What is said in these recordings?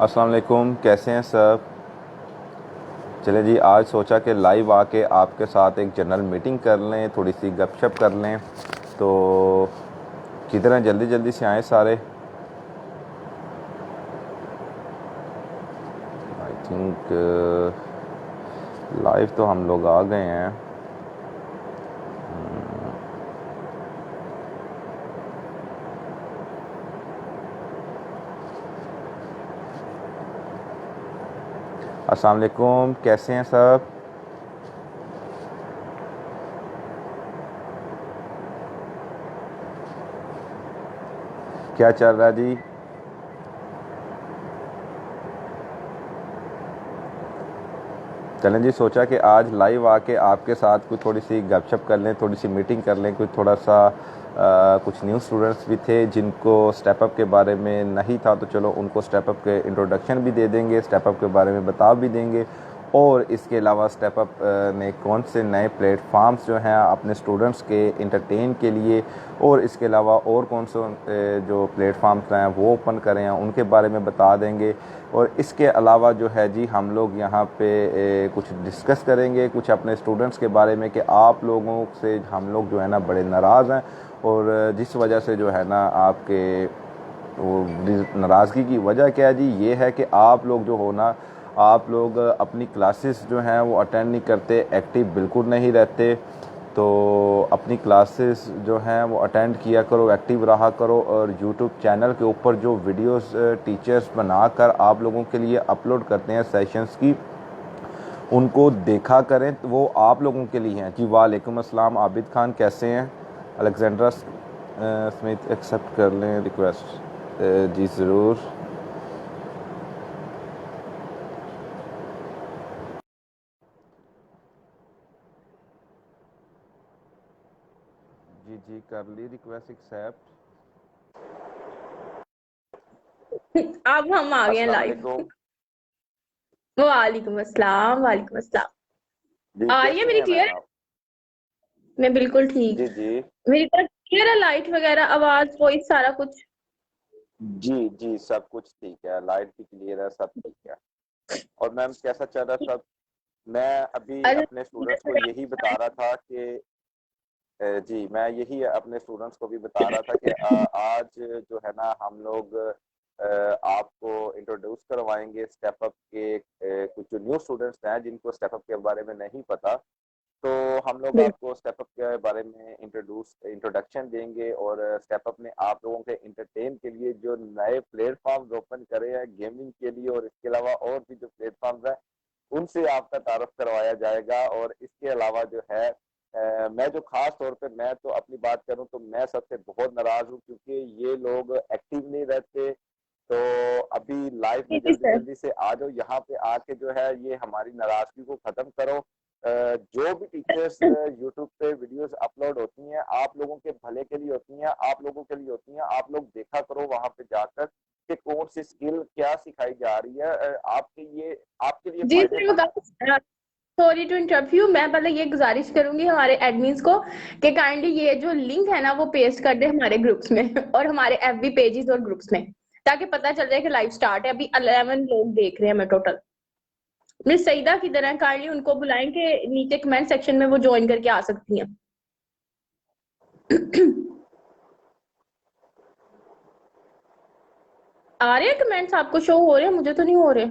अस्सलाम वालेकुम, कैसे हैं सब। चले जी, आज सोचा कि लाइव आके आपके साथ एक जनरल मीटिंग कर लें, थोड़ी सी गपशप कर लें। तो किधर हैं, जल्दी जल्दी से आएँ सारे। आई थिंक लाइव तो हम लोग आ गए हैं। अस्सलाम वालेकुम, कैसे हैं सब। क्या चल रहा है जी। चलें जी, सोचा कि आज लाइव आके आपके साथ कुछ थोड़ी सी गपशप कर लें, थोड़ी सी मीटिंग कर लें। कुछ थोड़ा सा कुछ न्यू स्टूडेंट्स भी थे जिनको स्टेप अप के बारे में नहीं था, तो चलो उनको स्टेप अप के इंट्रोडक्शन भी दे देंगे, स्टेप अप के बारे में बता भी देंगे। और इसके अलावा स्टेप अप ने कौन से नए प्लेटफार्म्स जो हैं अपने स्टूडेंट्स के इंटरटेन के लिए, और इसके अलावा और कौन से जो प्लेटफार्म्स हैं वो ओपन करें हैं उनके बारे में बता देंगे। और इसके अलावा जो है जी, हम लोग यहाँ पे कुछ डिस्कस करेंगे कुछ अपने स्टूडेंट्स के बारे में कि आप लोगों से हम लोग जो है ना बड़े नाराज़ हैं, और जिस वजह से जो है ना आपके वो नाराज़गी की वजह क्या है जी, ये है कि आप लोग जो हो ना, आप लोग अपनी क्लासेस जो हैं वो अटेंड नहीं करते, एक्टिव बिल्कुल नहीं रहते। तो अपनी क्लासेस जो हैं वो अटेंड किया करो, एक्टिव रहा करो, और यूट्यूब चैनल के ऊपर जो वीडियोस टीचर्स बनाकर आप लोगों के लिए अपलोड करते हैं सेशंस की, उनको देखा करें, तो वो आप लोगों के लिए हैं जी। वालेकुम अस्सलाम, आबिद खान कैसे हैं। अलेक्जेंड्रा स्मिथ, एक्सेप्ट कर लें रिक्वेस्ट। जी ज़रूर। जी जी, कर ली रिक्वेस्ट एक्सेप्ट। अब हम आ गए हैं अस्सलाम लाइव। वालेकुम। वालेकुम अस्सलाम, वालेकुम अस्सलाम। जी आ रही है कैसे मेरी हैं क्लियर? मैम आप। मैं बिल्कुल ठीक। जी जी। मेरी तरफ क्लियर है, लाइट वगैरह, आवाज, वॉइस, सारा कुछ। जी जी, सब कुछ ठीक है, लाइट भी क्लियर है, सब ठीक है। और मैम कैसा चल रहा है सब। मैं अभी अपने स्टूडेंट्स को यही बता रहा था कि जी, मैं यही अपने स्टूडेंट्स को भी बता रहा था कि आज जो है ना हम लोग आपको इंट्रोड्यूस करवाएंगे स्टेप अप के कुछ जो न्यू स्टूडेंट्स हैं जिनको स्टेप अप के बारे में नहीं पता। तो हम लोग बिल्कुल। आपको स्टेप अप के बारे में इंट्रोडक्शन देंगे, और स्टेप अप ने आप लोगों के इंटरटेन के लिए जो नए प्लेटफॉर्म्स ओपन करे हैं गेमिंग के लिए, और इसके अलावा और भी जो प्लेटफॉर्म्स हैं उनसे आपका तारुफ करवाया जाएगा। और इसके अलावा जो है मैं जो खास तौर पे मैं तो अपनी बात करूं तो मैं सबसे बहुत नाराज हूं, क्योंकि ये लोग एक्टिव नहीं रहते। तो अभी लाइफ में जी जी जल्दी सर। जल्दी से आ जाओ, यहाँ पे आके जो है ये हमारी नाराजगी को खत्म करो। जो भी टीचर्स यूट्यूब पे वीडियोस अपलोड होती हैं आप लोगों के भले के लिए होती हैं, आप लोगों के लिए होती हैं। आप लोग देखा करो वहां पे जाकर कि कौन सी स्किल क्या सिखाई जा रही है, आपके लिए जी सर, फायदेमंद है। Sorry to interrupt you. मैं पहले ये गुजारिश करूंगी हमारे एडमिन्स को कि काइंडली ये जो लिंक है ना वो पेस्ट कर दे हमारे ग्रुप्स में और हमारे एफबी पेजेस और ग्रुप्स में, ताकि पता चल जाए कि लाइव स्टार्ट है। अभी 11 लोग देख रहे हैं मैं टोटल। मिस सईदा किधर है? काइंडली उनको बुलाएं कि नीचे कमेंट सेक्शन में वो ज्वाइन करके आ सकती हैं। आ रहे हैं कमेंट्स? आपको शो हो रहे हैं? मुझे तो नहीं हो रहे।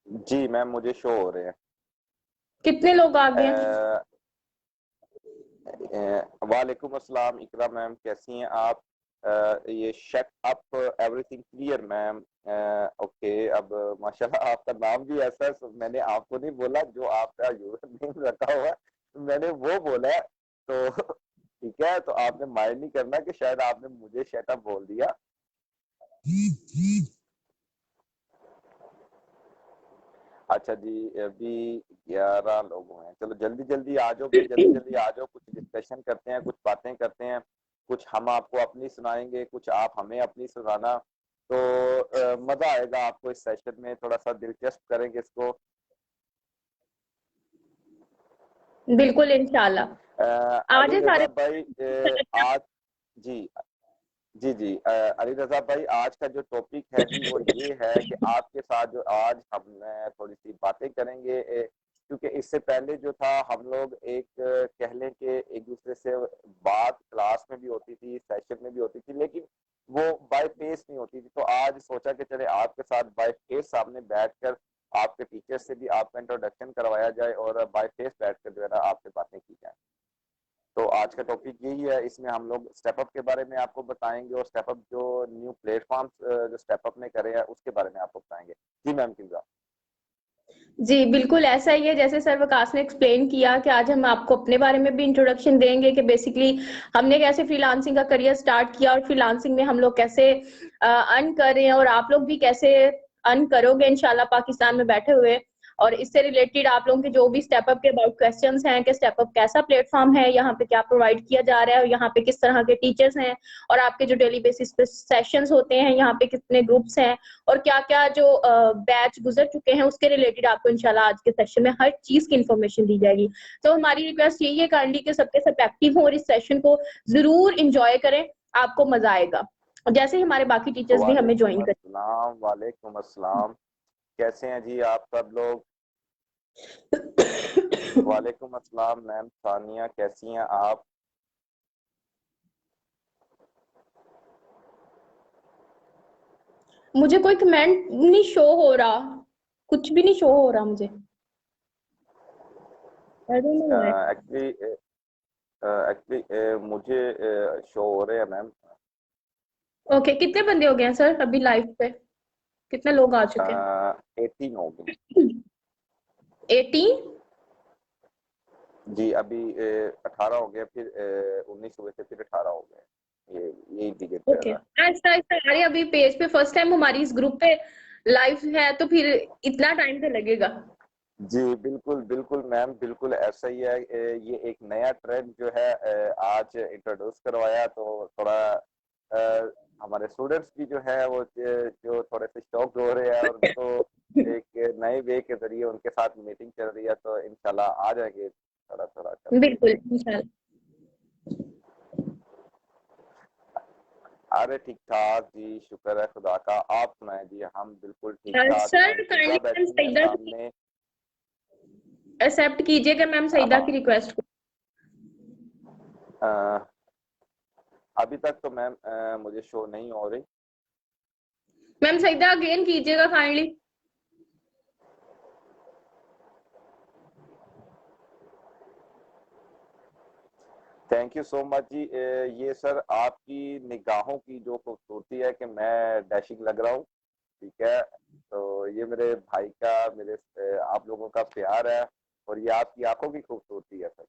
जी मैम, मुझे शो हो रहे हैं। कितने लोग आ गए हैं? वालेकुम अस्सलाम इकरा मैम, कैसी हैं आप। ये shut up everything clear ma'am. Okay, अब माशाल्लाह आपका नाम भी ऐसा है, मैंने आपको नहीं बोला, जो आपका यूजर नेम रखा हुआ है मैंने वो बोला है। तो ठीक है, तो आपने माइंड नहीं करना कि शायद आपने मुझे शटअप बोल दिया। अच्छा जी, अभी 11 लोग हैं, चलो जल्दी जल्दी आ जाओ भाई, जल्दी जल्दी आ जाओ, कुछ डिस्कशन करते हैं, कुछ बातें करते हैं। कुछ हम आपको अपनी सुनाएंगे, कुछ आप हमें अपनी सुनाना। तो मजा आएगा आपको इस सेशन में, थोड़ा सा दिलचस्प करेंगे इसको। बिल्कुल इंशाल्लाह। अली आज है रजा सारे। भाई आज। जी जी जी अली रजा भाई, आज का जो टॉपिक है जी वो ये है कि आपके साथ जो आज हम थोड़ी सी बातें करेंगे, क्योंकि इससे पहले जो था हम लोग एक कह लें कि एक दूसरे से बात क्लास में भी होती थी, सेशन में भी होती थी, लेकिन वो बाय फेस नहीं होती थी। तो आज सोचा कि चले आपके साथ बाय फेस सामने बैठकर आपके टीचर से भी आपका इंट्रोडक्शन करवाया जाए और बाय फेस बैठकर जो है ना आपसे बातें की जाए। तो आज का टॉपिक यही है, इसमें हम लोग स्टेपअप के बारे में आपको बताएंगे और स्टेपअप जो न्यू प्लेटफॉर्म्स जो स्टेपअप ने करे हैं उसके बारे में आपको बताएंगे। जी मैम किंजा। जी, बिल्कुल ऐसा ही है जैसे सर वकास ने एक्सप्लेन किया कि आज हम आपको अपने बारे में भी इंट्रोडक्शन देंगे कि बेसिकली हमने कैसे फ्रीलांसिंग का करियर स्टार्ट किया और फ्रीलांसिंग में हम लोग कैसे अर्न कर रहे हैं और आप लोग भी कैसे अर्न करोगे इंशाल्लाह पाकिस्तान में बैठे हुए। और इससे रिलेटेड आप लोगों के जो भी स्टेपअप के अबाउट क्वेश्चंस हैं कि स्टेपअप कैसा प्लेटफॉर्म है, यहाँ पे क्या प्रोवाइड किया जा रहा है और यहाँ पे किस तरह के टीचर्स हैं और आपके जो डेली बेसिस पे सेशंस होते हैं, यहाँ पे कितने ग्रुप्स हैं और क्या-क्या जो बैच गुजर चुके हैं उसके रिलेटेड आपको इंशाल्लाह आज के सेशन में हर चीज की इंफॉर्मेशन दी जाएगी। तो हमारी रिक्वेस्ट यही है काइंडली कि सबके सब एक्टिव हो और इस सेशन को जरूर इंजॉय करें, आपको मजा आएगा। और जैसे ही हमारे बाकी टीचर्स भी हमें ज्वाइन करें। वालेकुम अस्सलाम। कैसे हैं जी आप सब लोग? वालेकुम अस्सलाम मैम सानिया, कैसी हैं आप? मुझे कोई कमेंट नहीं शो हो रहा, कुछ भी नहीं शो हो रहा मुझे। I don't know why. Actually actually मुझे शो हो रहे हैं मैम। ओके, कितने बंदे हो गए हैं सर अभी लाइव पे? कितने लोग आ चुके हैं? 18 हो गए 18? जी। अभी 18 हो गए, फिर 19 हुए थे, फिर 18 हो गए। ये यही डिजिट चल ओके, रहा ऐसा ऐसा आ रही है अभी पेज पे फर्स्ट टाइम हमारी इस ग्रुप पे लाइव है तो फिर इतना टाइम तो लगेगा। है। जी बिल्कुल बिल्कुल मैम, बिल्कुल ऐसा ही है। ये एक नया ट्रेंड जो है आज इंट्रोड्यूस करवाया, तो थोड़ा हमारे स्टूडेंट्स भी जो है वो जो थोड़े से शॉक हो रहे हैं, और उनको एक नए वे के जरिए उनके साथ मीटिंग चल रही है, तो इंशाल्लाह आ जाएंगे थोड़ा थोड़ा करके। बिल्कुल इंशाल्लाह। अरे ठीक ठाक जी, शुक्र है खुदा का। आप सुनाए जी? हम बिल्कुल ठीक ठाक। सर मैम काइंडली फिजा मैम बैठी हैं सईदा की सामने। एक्सेप्ट कीजिएगा मैम सईदा की हाँ। रिक्वेस्ट को। अ, अभी तक तो मैम मुझे शो नहीं हो रही। मैम सईदा अगेन कीजिएगा kindly. Thank you so much जी। ये सर आपकी निगाहों की जो खूबसूरती है कि मैं डैशिंग लग रहा हूँ, ठीक है। तो ये मेरे भाई का, मेरे आप लोगों का प्यार है, और ये आपकी आंखों की खूबसूरती है सर।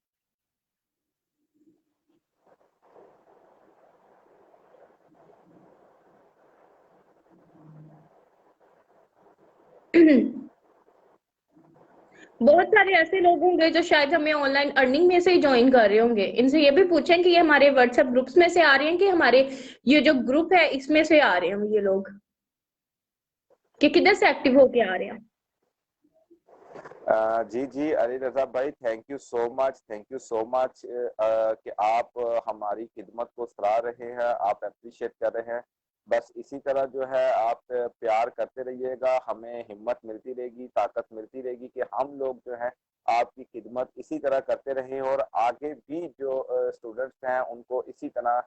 बहुत सारे ऐसे लोग होंगे जो शायद हमें ऑनलाइन अर्निंग में से ही ज्वाइन कर रहे होंगे। इनसे ये भी पूछें कि ये हमारे व्हाट्सएप ग्रुप्स में से आ रहे हैं कि हमारे ये जो ग्रुप है इसमें से आ रहे हैं ये लोग, कि किधर से एक्टिव होके आ रहे हैं। जी जी अली रजा भाई, thank you so much, thank you so much कि आप हमारी खिदमत को सराह रहे हैं, आप अप्रिशिएट कर रहे हैं। बस इसी तरह जो है आप प्यार करते रहिएगा, हमें हिम्मत मिलती रहेगी, ताकत मिलती रहेगी कि हम लोग जो है आपकी खिदमत इसी तरह करते रहें, और आगे भी जो स्टूडेंट्स हैं उनको इसी तरह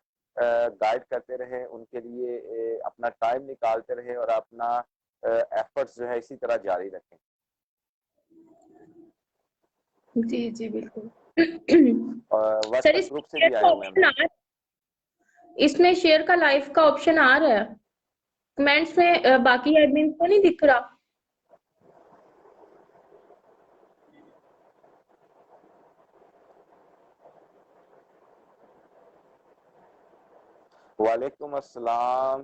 गाइड करते रहें, उनके लिए अपना टाइम निकालते रहें और अपना एफर्ट्स जो है इसी तरह जारी रखें। जी जी बिल्कुल। सर व्हाट्सएप इसमें ग्रुप से शेयर भी का आया हुआ है ऑप्शन मैम। आ रहा है, इसमें शेयर का लाइव का ऑप्शन आ रहा है कमेंट्स में, बाकी एडमिन को नहीं दिख रहा। वालेकुम अस्सलाम।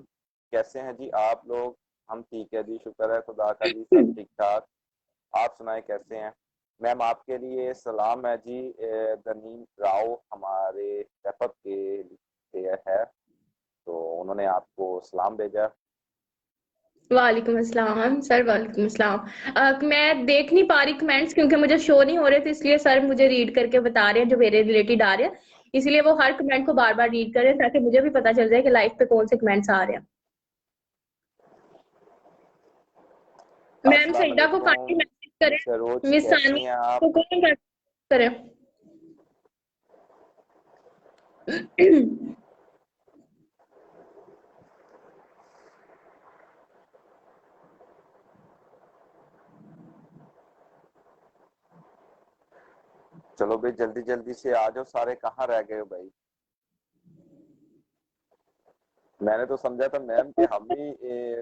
कैसे हैं जी आप लोग? हम ठीक है जी, शुक्र है खुदा का जी, सब ठीक ठाक। आप सुनाए कैसे हैं? मैम आपके लिए सलाम है जी। दनीम राव हमारे स्टेपअप के लिए है, तो उन्होंने आपको सलाम भेजा। वालेकुम अस्सलाम सर, वालेकुम अस्सलाम। मैं देख नहीं पा रही कमेंट्स क्योंकि मुझे शो नहीं हो रहे थे, इसलिए सर मुझे रीड करके बता रहे हैं जो मेरे रिलेटेड आ रहे हैं। इसलिए वो हर कमेंट को बार बार रीड करें ताकि मुझे भी पता चल जाए कि लाइव पे कौन से कमेंट्स आ रहे हैं। मैम अस्सलाम सईदा को काफी वालेकुम मैसेज करें, सरोज, मिस कैसी सानी हैं आप? को कौन करें। चलो भाई, जल्दी जल्दी से आ जाओ सारे, कहाँ रह गए हो भाई? मैंने तो समझा था मैम कि हम ही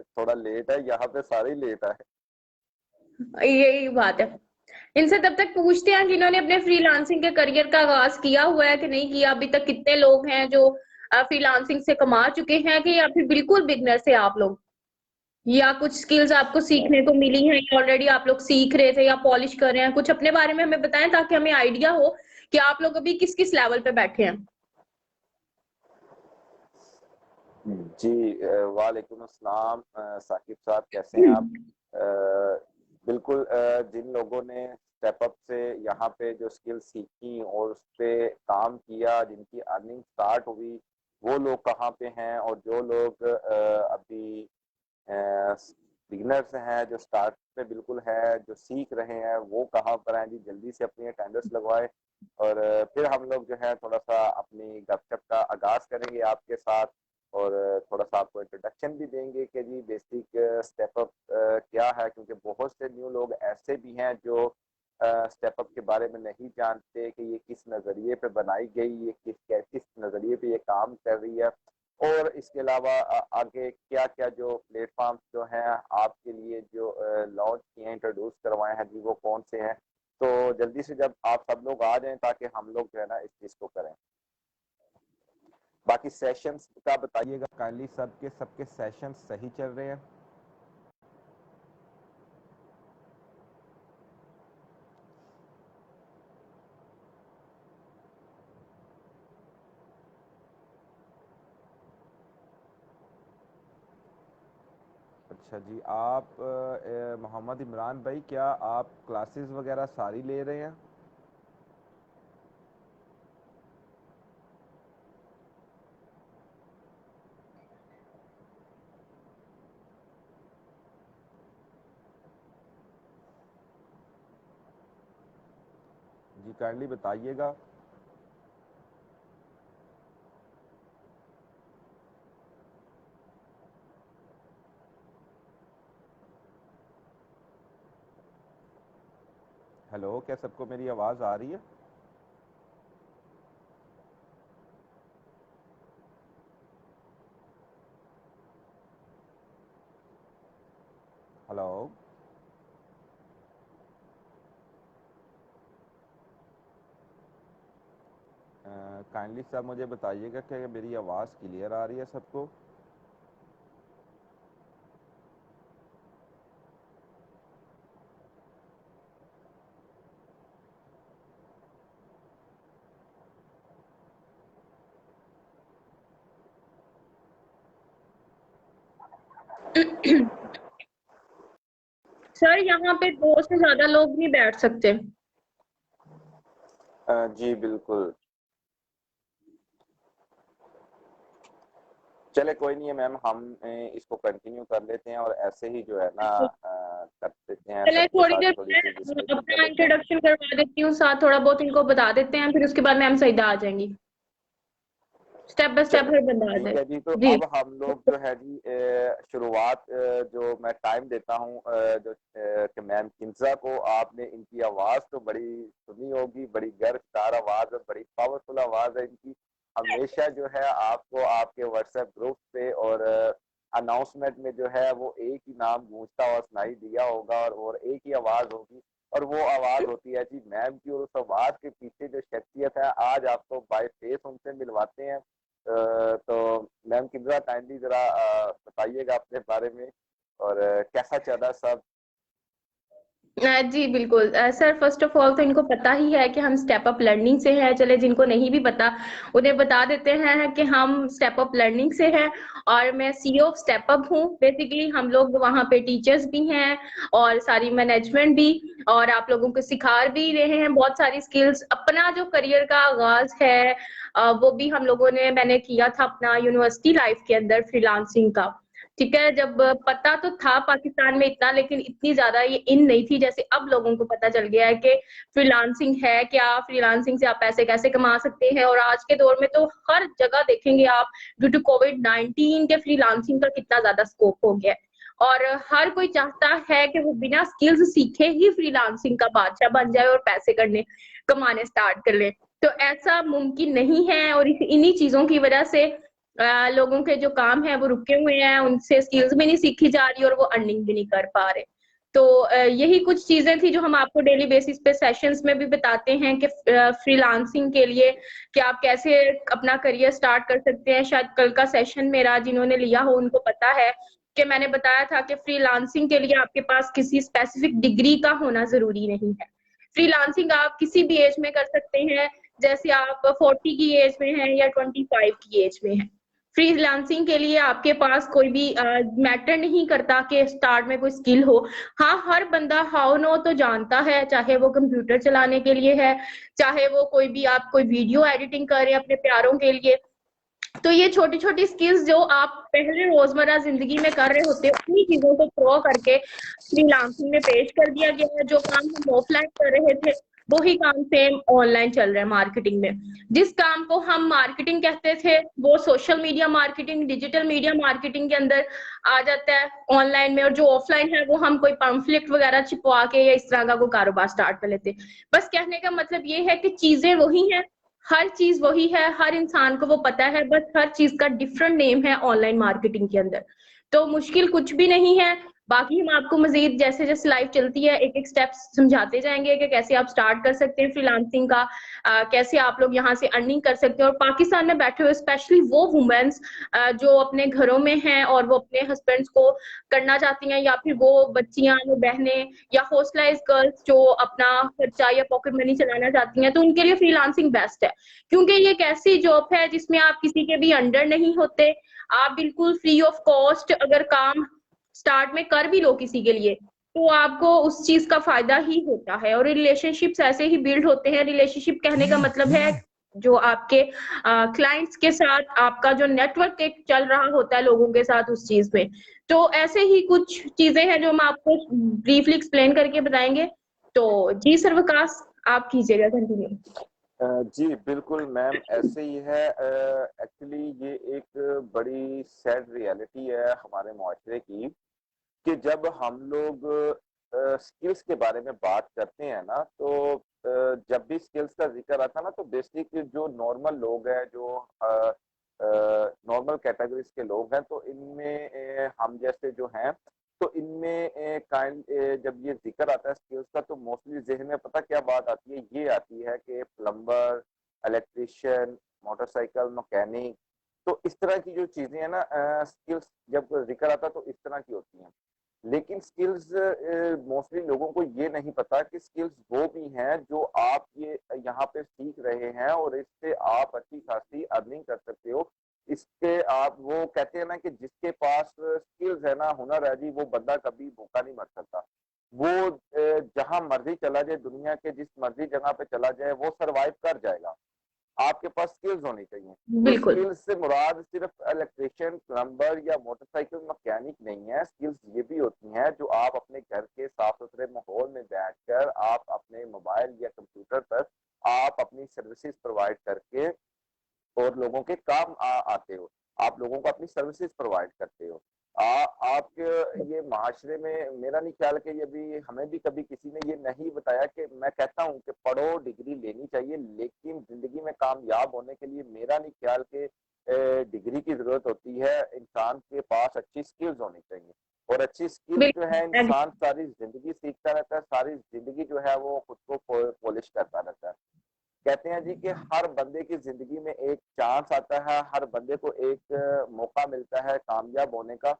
थोड़ा लेट है, यहाँ पे सारे ही लेट है। यही बात है। इनसे तब तक पूछते हैं कि इन्होंने अपने फ्रीलांसिंग के करियर का आगाज किया हुआ है कि नहीं किया, अभी तक कितने लोग हैं जो फ्रीलांसिंग से कमा चुके हैं, कि या फिर बिल्कुल बिगनर से आप लोग, या कुछ स्किल्स आपको सीखने को मिली हैं, या ऑलरेडी आप लोग सीख रहे थे या पॉलिश कर रहे हैं। कुछ अपने बारे में हमें बताएं ताकि हमें आइडिया हो कि आप लोग अभी किस किस लेवल पे बैठे हैं। जी, वालेकुम अस्सलाम। साकिब साहब, कैसे हैं आप? बिल्कुल, जिन लोगों ने स्टेप अप से यहाँ पे जो स्किल सीखी और उस पे काम किया, जिनकी अर्निंग स्टार्ट हुई, वो लोग कहाँ पे हैं? और जो लोग अभी बिगनर्स हैं, जो स्टार्ट पे बिल्कुल है, जो सीख रहे हैं, वो कहाँ पर हैं? जी जल्दी से अपनी अटेंडेंस लगवाए और फिर हम लोग जो है थोड़ा सा अपनी गपशप का आगाज करेंगे आपके साथ और थोड़ा सा आपको इंट्रोडक्शन भी देंगे कि जी बेसिक स्टेप अप क्या है, क्योंकि बहुत से न्यू लोग ऐसे भी हैं जो स्टेप अप के बारे में नहीं जानते कि ये किस नज़रिए पे बनाई गई, ये किस नज़रिए पे ये काम कर रही है, और इसके अलावा आगे क्या क्या जो प्लेटफॉर्म्स जो हैं आपके लिए जो लॉन्च किए, इंट्रोड्यूस करवाए हैं जी, वो कौन से हैं? तो जल्दी से जब आप सब लोग आ जाएं ताकि हम लोग जो है ना इस चीज़ को करें। बाकी सेशंस का बताइएगा काइंडली, सबके सेशंस सही चल रहे हैं? अच्छा जी, आप मोहम्मद इमरान भाई, क्या आप क्लासेस वगैरह सारी ले रहे हैं? जी काइंडली बताइएगा। हेलो, क्या सबको मेरी आवाज़ आ रही है? हेलो। काइंडली सब मुझे बताइएगा कि मेरी आवाज़ क्लियर आ रही है सबको? सर यहाँ पे 2 से ज्यादा लोग नहीं बैठ सकते। जी बिल्कुल। चले कोई नहीं है मैम, हम इसको कंटिन्यू कर लेते हैं और ऐसे ही जो है ना कर देते हैं, चले सबके थोड़ी साथ देर थोड़ी सी मैं डिस्कशन कर अपना लेते हैं। इंट्रोडक्शन करवा देती हूँ, साथ थोड़ा बहुत इनको बता देते हैं, फिर उसके बाद मैम सईदा आ जाएंगी, स्टेप बाय स्टेप चले हर बंदा आ ठीक जाए। है जी, तो जी। अब हम लोग जो है जी शुरुआत जो मैं टाइम देता हूँ जो कि मैम किंजा को, आपने इनकी आवाज़ तो बड़ी सुनी होगी, बड़ी गर्जदार आवाज़ है, बड़ी पावरफुल आवाज़ है इनकी। हमेशा जो है आपको आपके व्हाट्सएप ग्रुप पे और अनाउंसमेंट में जो है वो एक ही नाम गूंजता हुआ सुनाई दिया होगा और एक ही आवाज़ होगी, और वो आवाज़ होती है जी मैम की। और उस आवाज़ के पीछे जो शख्सियत है, आज आपको बाय फेस उनसे मिलवाते हैं। तो मैम किंजा, काइंडली जरा बताइएगा अपने बारे में और कैसा चला सब? जी बिल्कुल। सर फर्स्ट ऑफ ऑल तो इनको पता ही है कि हम स्टेप अप लर्निंग से हैं। चले जिनको नहीं भी पता उन्हें बता देते हैं कि हम स्टेप अप लर्निंग से हैं और मैं सीईओ ऑफ स्टेप अप हूँ। बेसिकली हम लोग वहाँ पे टीचर्स भी हैं और सारी मैनेजमेंट भी, और आप लोगों को सिखा भी रहे हैं बहुत सारी स्किल्स। अपना जो करियर का आगाज है वो भी हम लोगों ने मैंने किया था अपना यूनिवर्सिटी लाइफ के अंदर फ्रीलांसिंग का। ठीक है, जब पता तो था पाकिस्तान में इतना, लेकिन इतनी ज्यादा ये इन नहीं थी जैसे अब लोगों को पता चल गया है कि फ्रीलांसिंग है क्या, फ्रीलांसिंग से आप पैसे कैसे कमा सकते हैं। और आज के दौर में तो हर जगह देखेंगे आप, ड्यू टू कोविड-19 के फ्रीलांसिंग का कितना ज्यादा स्कोप हो गया है। और हर कोई चाहता है कि वो बिना स्किल्स सीखे ही फ्रीलांसिंग का बादशाह बन जाए और पैसे करने कमाने स्टार्ट कर ले। तो ऐसा मुमकिन नहीं है और इन्हीं चीजों की वजह से लोगों के जो काम है वो रुके हुए हैं, उनसे स्किल्स भी नहीं सीखी जा रही और वो अर्निंग भी नहीं कर पा रहे। तो यही कुछ चीजें थी जो हम आपको डेली बेसिस पे सेशंस में भी बताते हैं कि फ्रीलांसिंग के लिए कि आप कैसे अपना करियर स्टार्ट कर सकते हैं। शायद कल का सेशन मेरा जिन्होंने लिया हो उनको पता है कि मैंने बताया था कि फ्रीलांसिंग के लिए आपके पास किसी स्पेसिफिक डिग्री का होना जरूरी नहीं है। फ्रीलांसिंग आप किसी भी एज में कर सकते हैं, जैसे आप 40 की एज में हैं या 25 की एज में हैं। फ्रीलांसिंग के लिए आपके पास कोई भी मैटर नहीं करता कि स्टार्ट में कोई स्किल हो। हाँ, हर बंदा हाउ नो तो जानता है, चाहे वो कंप्यूटर चलाने के लिए है, चाहे वो कोई भी आप कोई वीडियो एडिटिंग कर रहे हैं अपने प्यारों के लिए। तो ये छोटी छोटी स्किल्स जो आप पहले रोजमर्रा जिंदगी में कर रहे होते हैं, उन्हीं चीजों को थ्रो करके फ्रीलांसिंग में पेश कर दिया गया है। जो काम हम ऑफलाइन कर रहे थे वही काम सेम ऑनलाइन चल रहा है मार्केटिंग में। जिस काम को हम मार्केटिंग कहते थे वो social media marketing, digital media marketing के अंदर आ जाता है ऑनलाइन में। और जो ऑफलाइन है वो हम कोई पम्फलेट वगैरह छिपवा के या इस तरह का कोई कारोबार स्टार्ट कर लेते हैं। बस कहने का मतलब ये है कि चीजें वही हैं, हर चीज वही है, हर इंसान को वो पता है, बस हर चीज का डिफरेंट नेम है ऑनलाइन मार्केटिंग के अंदर। तो मुश्किल कुछ भी नहीं है। बाकी हम आपको मजीद जैसे जैसे लाइफ चलती है एक एक स्टेप्स समझाते जाएंगे कि कैसे आप स्टार्ट कर सकते हैं फ्रीलांसिंग का, कैसे आप लोग यहाँ से अर्निंग कर सकते हैं। और पाकिस्तान में बैठे हुए स्पेशली वो वुमेन्स जो अपने घरों में हैं और वो अपने हस्बैंड्स को करना चाहती हैं, या फिर वो बच्चियां, वो बहनें या हॉस्टलाइज गर्ल्स जो अपना खर्चा या पॉकेट मनी चलाना चाहती हैं, तो उनके लिए फ्रीलांसिंग बेस्ट है। क्योंकि ये एक ऐसी जॉब है जिसमें आप किसी के भी अंडर नहीं होते। आप बिल्कुल फ्री ऑफ कॉस्ट अगर काम स्टार्ट में कर भी लो किसी के लिए, तो आपको उस चीज का फायदा ही होता है। और रिलेशनशिप्स ऐसे ही बिल्ड होते हैं। रिलेशनशिप कहने का मतलब है जो आपके क्लाइंट्स के साथ आपका जो नेटवर्क एक चल रहा होता है लोगों के साथ उस चीज में। तो ऐसे ही कुछ चीजें हैं जो हम आपको ब्रीफली एक्सप्लेन करके बताएंगे। तो जी सर विकास, आप कीजिएगा कंटिन्यू। जी बिल्कुल मैम, ऐसे ही है। एक्चुअली ये एक बड़ी सैड रियलिटी है हमारे माशरे की कि जब हम लोग स्किल्स के बारे में बात करते हैं ना, तो जब भी स्किल्स का जिक्र आता है ना, तो बेसिक जो नॉर्मल लोग हैं, जो नॉर्मल कैटेगरीज के लोग हैं, तो इनमें हम जैसे जो हैं, तो इनमें जब ये जिक्र आता है स्किल्स का, तो मोस्टली जहन में पता क्या बात आती है, ये आती है कि प्लम्बर, इलेक्ट्रिशियन, मोटरसाइकिल मैकेनिक। तो इस तरह की जो चीजें हैं ना, स्किल्स जब जिक्र आता है तो इस तरह की होती हैं। लेकिन स्किल्स मोस्टली लोगों को ये नहीं पता कि स्किल्स वो भी हैं जो आप ये यहाँ पे सीख रहे हैं और इससे आप अच्छी खासी अर्निंग कर सकते हो। इसके आप वो कहते हैं ना कि जिसके पास स्किल्स है ना, हुनर है जी, वो बंदा कभी भूखा नहीं मर सकता। वो जहां मर्जी चला जाए, दुनिया के जिस मर्जी जगह पे चला जाए, वो सरवाइव कर जाएगा। आपके पास स्किल्स होनी चाहिए। तो बिल्कुल। स्किल्स से मुराद सिर्फ इलेक्ट्रिशियन, प्लम्बर या मोटरसाइकिल मैकेनिक नहीं है। स्किल्स ये भी होती हैं जो आप अपने घर के साफ सुथरे माहौल में बैठकर आप अपने मोबाइल या कंप्यूटर पर आप अपनी सर्विसेज प्रोवाइड करके और लोगों के काम आते हो। आप लोगों को अपनी सर्विसेज प्रोवाइड करते हो। आपके ये माशरे में मेरा नहीं ख्याल कि ये भी हमें भी कभी किसी ने ये नहीं बताया कि मैं कहता हूँ कि पढ़ो, डिग्री लेनी चाहिए, लेकिन जिंदगी में कामयाब होने के लिए मेरा नहीं ख्याल कि डिग्री की जरूरत होती है। इंसान के पास अच्छी स्किल्स होनी चाहिए, और अच्छी स्किल्स जो है बिल्कुल। इंसान सारी जिंदगी सीखता रहता है, सारी जिंदगी जो है वो खुद को पॉलिश करता रहता है। कहते हैं जी कि हर बंदे की जिंदगी में एक चांस आता है, हर बंदे को एक मौका मिलता है कामयाब होने का।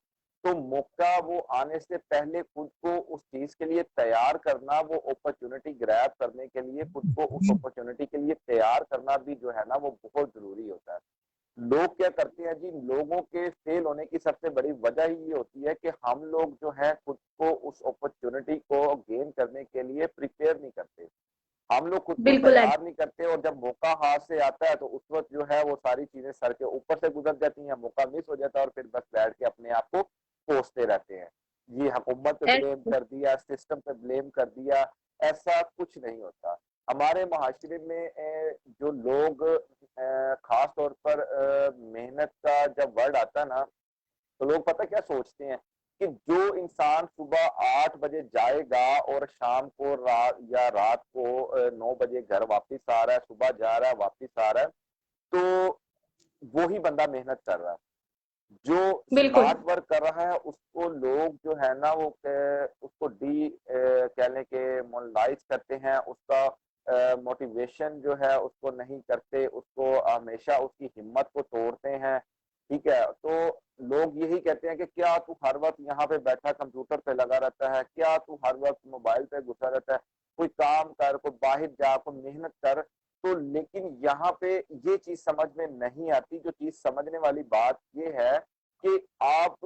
तो मौका वो आने से पहले खुद को उस चीज के लिए तैयार करना, वो अपॉर्चुनिटी ग्रैब करने के लिए खुद को उस अपॉर्चुनिटी के लिए तैयार करना भी जो है ना वो बहुत जरूरी होता है। लोग क्या करते हैं जी, लोगों के फेल होने की सबसे बड़ी वजह ही ये होती है कि हम लोग जो है खुद को उस अपॉर्चुनिटी को गेन करने के लिए प्रिपेयर नहीं करते, हम लोग खुद को बिल्कुल तैयार नहीं करते, और जब मौका हाथ से आता है तो उस वक्त जो है वो सारी चीजें सर के ऊपर से गुजर जाती हैं, मौका मिस हो जाता है और फिर बस बैठ के अपने आप को कोसते रहते हैं। ये हुकूमत पे ब्लेम कर दिया, सिस्टम पे ब्लेम कर दिया, ऐसा कुछ नहीं होता। हमारे माशरे में जो लोग खास तौर पर मेहनत का जब वर्ड आता है ना, तो लोग पता क्या सोचते हैं कि जो इंसान सुबह 8 बजे जाएगा और शाम को रात को 9 बजे घर वापस आ रहा है, सुबह जा रहा है वापस आ रहा है, तो वो ही बंदा मेहनत कर रहा है। जो बिल्कुल स्मार्ट वर्क कर रहा है उसको लोग जो है ना वो उसको कह लें कि मोनलाइज करते हैं, उसका मोटिवेशन जो है उसको नहीं करते, उसको हमेशा उसकी हिम्मत को तोड़ते हैं। ठीक है, तो लोग यही कहते हैं कि क्या तू हर वक्त यहाँ पे बैठा कंप्यूटर पे लगा रहता है, क्या तू हर वक्त मोबाइल पे घुसा रहता है, कोई काम कर, कोई बाहर जा, कोई मेहनत कर। तो लेकिन यहाँ पे ये चीज समझ में नहीं आती। जो चीज समझने वाली बात ये है कि आप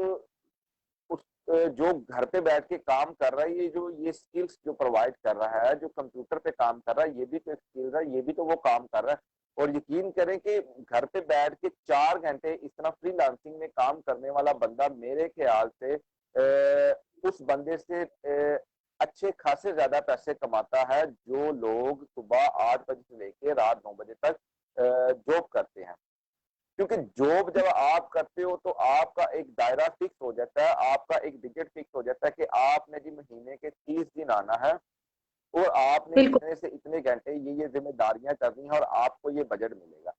उस जो घर पे बैठ के काम कर रहा है, ये स्किल्स जो प्रोवाइड कर रहा है, जो कंप्यूटर पे काम कर रहा है, ये भी तो एक स्किल है, ये भी तो वो काम कर रहा है। और यकीन करें कि घर पे बैठ के 4 घंटे इतना फ्रीलांसिंग में काम करने वाला बंदा मेरे ख्याल से उस बंदे से अच्छे खासे ज्यादा पैसे कमाता है जो लोग सुबह 8 बजे से लेके रात 9 बजे तक जॉब करते हैं। क्योंकि जॉब जब आप करते हो तो आपका एक दायरा फिक्स हो जाता है, आपका एक बजट फिक्स हो जाता है कि आपने जी महीने के 30 दिन आना है और आपने बिल्कुल इतने से इतने घंटे ये जिम्मेदारियां करनी है और आपको ये बजट मिलेगा।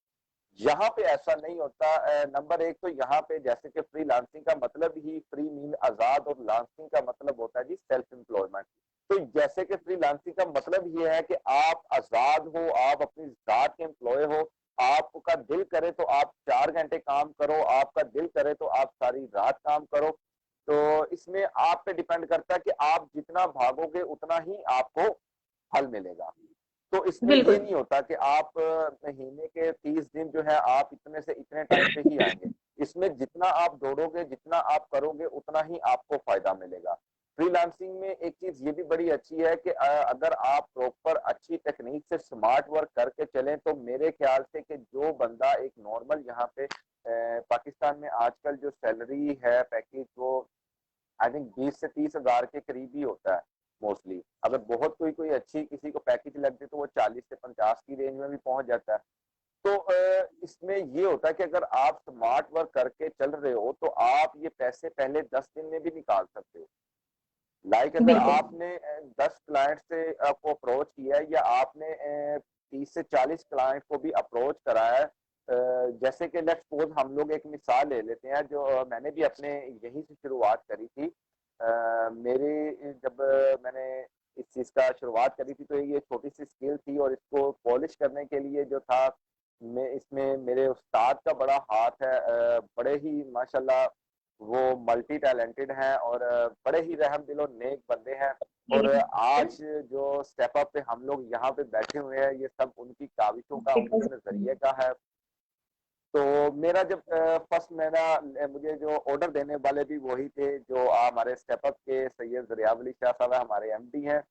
यहाँ पे ऐसा नहीं होता। नंबर एक तो यहाँ पे जैसे कि फ्रीलांसिंग का मतलब ही फ्री मीन आजाद, और लांसिंग का मतलब होता है जी सेल्फ एम्प्लॉयमेंट। तो जैसे कि फ्रीलांसिंग का मतलब ये है कि आप आजाद हो, आप अपनी जात के एम्प्लॉय हो, आपका दिल करे तो आप 4 घंटे काम करो, आपका दिल करे तो आप सारी रात काम करो। तो इसमें आप पे डिपेंड करता है कि आप जितना भागोगे उतना ही आपको फल मिलेगा। तो इसमें ये बिल्कुल नहीं होता कि आप महीने के 30 दिन जो है आप इतने से इतने टाइम पे ही आएंगे। इसमें जितना आप दौड़ोगे, जितना आप करोगे, उतना ही आपको फायदा मिलेगा। फ्रीलांसिंग में एक चीज ये भी बड़ी अच्छी है कि अगर आप प्रॉपर अच्छी टेक्निक से स्मार्ट वर्क करके चलें तो मेरे ख्याल से कि जो बंदा एक नॉर्मल यहाँ पे पाकिस्तान में आजकल जो सैलरी है पैकेज, वो आई थिंक 20 से 30 हजार के करीब ही होता है मोस्टली। अगर बहुत कोई कोई अच्छी किसी को पैकेज लग जाए तो वो 40 से 50 की रेंज में भी पहुंच जाता है। तो इसमें ये होता है कि अगर आप स्मार्ट वर्क करके चल रहे हो तो आप ये पैसे पहले 10 दिन में भी निकाल सकते हो। लाइक अगर बिल्कुल आपने 10 क्लाइंट से आपको अप्रोच किया है, या आपने 30 से 40 क्लाइंट को भी अप्रोच करा है, जैसे कि लेट्स सपोज हम लोग एक मिसाल ले लेते हैं जो मैंने भी अपने यहीं से शुरुआत करी थी। मेरी जब मैंने इस चीज का शुरुआत करी थी तो ये छोटी सी स्किल थी, और इसको पॉलिश करने के लिए जो था मैं इसमें मेरे उस्ताद का बड़ा हाथ है। बड़े ही माशाल्लाह वो मल्टी टैलेंटेड हैं और बड़े ही रहम दिलो नेक बंदे हैं। और आज जो स्टेप अप पे हम लोग यहाँ पे बैठे हुए हैं ये सब उनकी काविशों का, उनके नजरिए का है। तो मेरा जब फर्स्ट मुझे जो ऑर्डर देने वाले भी वही थे जो हमारे स्टेप अप के सैयद जरियावली शाह साहब हमारे एमडी हैं।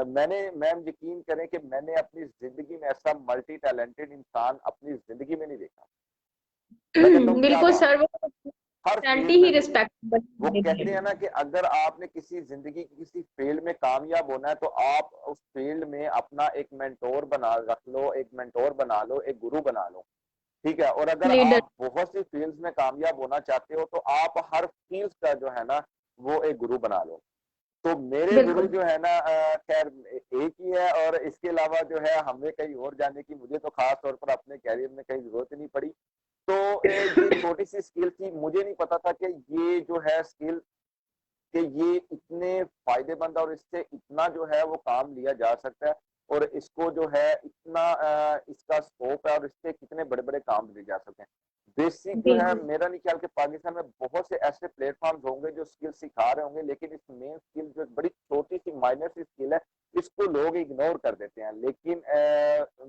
मैम यकीन करें कि मैंने अपनी जिंदगी में ऐसा मल्टी टैलेंटेड इंसान अपनी जिंदगी में नहीं देखा। मैं कहता हूँ क्या बिल्कुल बात सर, है, वो हर एंटी फील्ड में ही नहीं है। वो कहते रिस्पेक्ट। हैं ना कि अगर आपने किसी जिंदगी की किसी फील्ड में कामयाब होना है तो आप उस फील्ड में अपना एक मेंटोर बना रख लो, एक मेंटोर बना लो, एक गुरु बना लो। ठीक है, और अगर लीडर आप बहुत सी फील्ड्स में कामयाब होना चाहते हो तो आप हर फील्ड का जो है ना वो एक गुरु बना लो। तो मेरे गुरु बिल्कुल जो है ना खैर एक ही है, और इसके अलावा जो है हमें कहीं और जाने की मुझे तो खास तौर पर अपने कैरियर में कहीं जरूरत ही नहीं पड़ी। तो ये छोटी सी स्किल थी, मुझे नहीं पता था कि ये जो है स्किल कि ये इतने फायदेमंद और इससे इतना जो है वो काम लिया जा सकता है, और इसको जो है इतना इसका स्कोप है और इससे कितने बड़े बड़े काम लिए जा सकते हैं। बेसिक जो जी है, जी मेरा नहीं ख्याल कि पाकिस्तान में बहुत से ऐसे प्लेटफॉर्म्स होंगे जो स्किल सिखा रहे होंगे, लेकिन इस मेन स्किल जो बड़ी छोटी सी माइनर सी स्किल है, इसको लोग इग्नोर कर देते हैं। लेकिन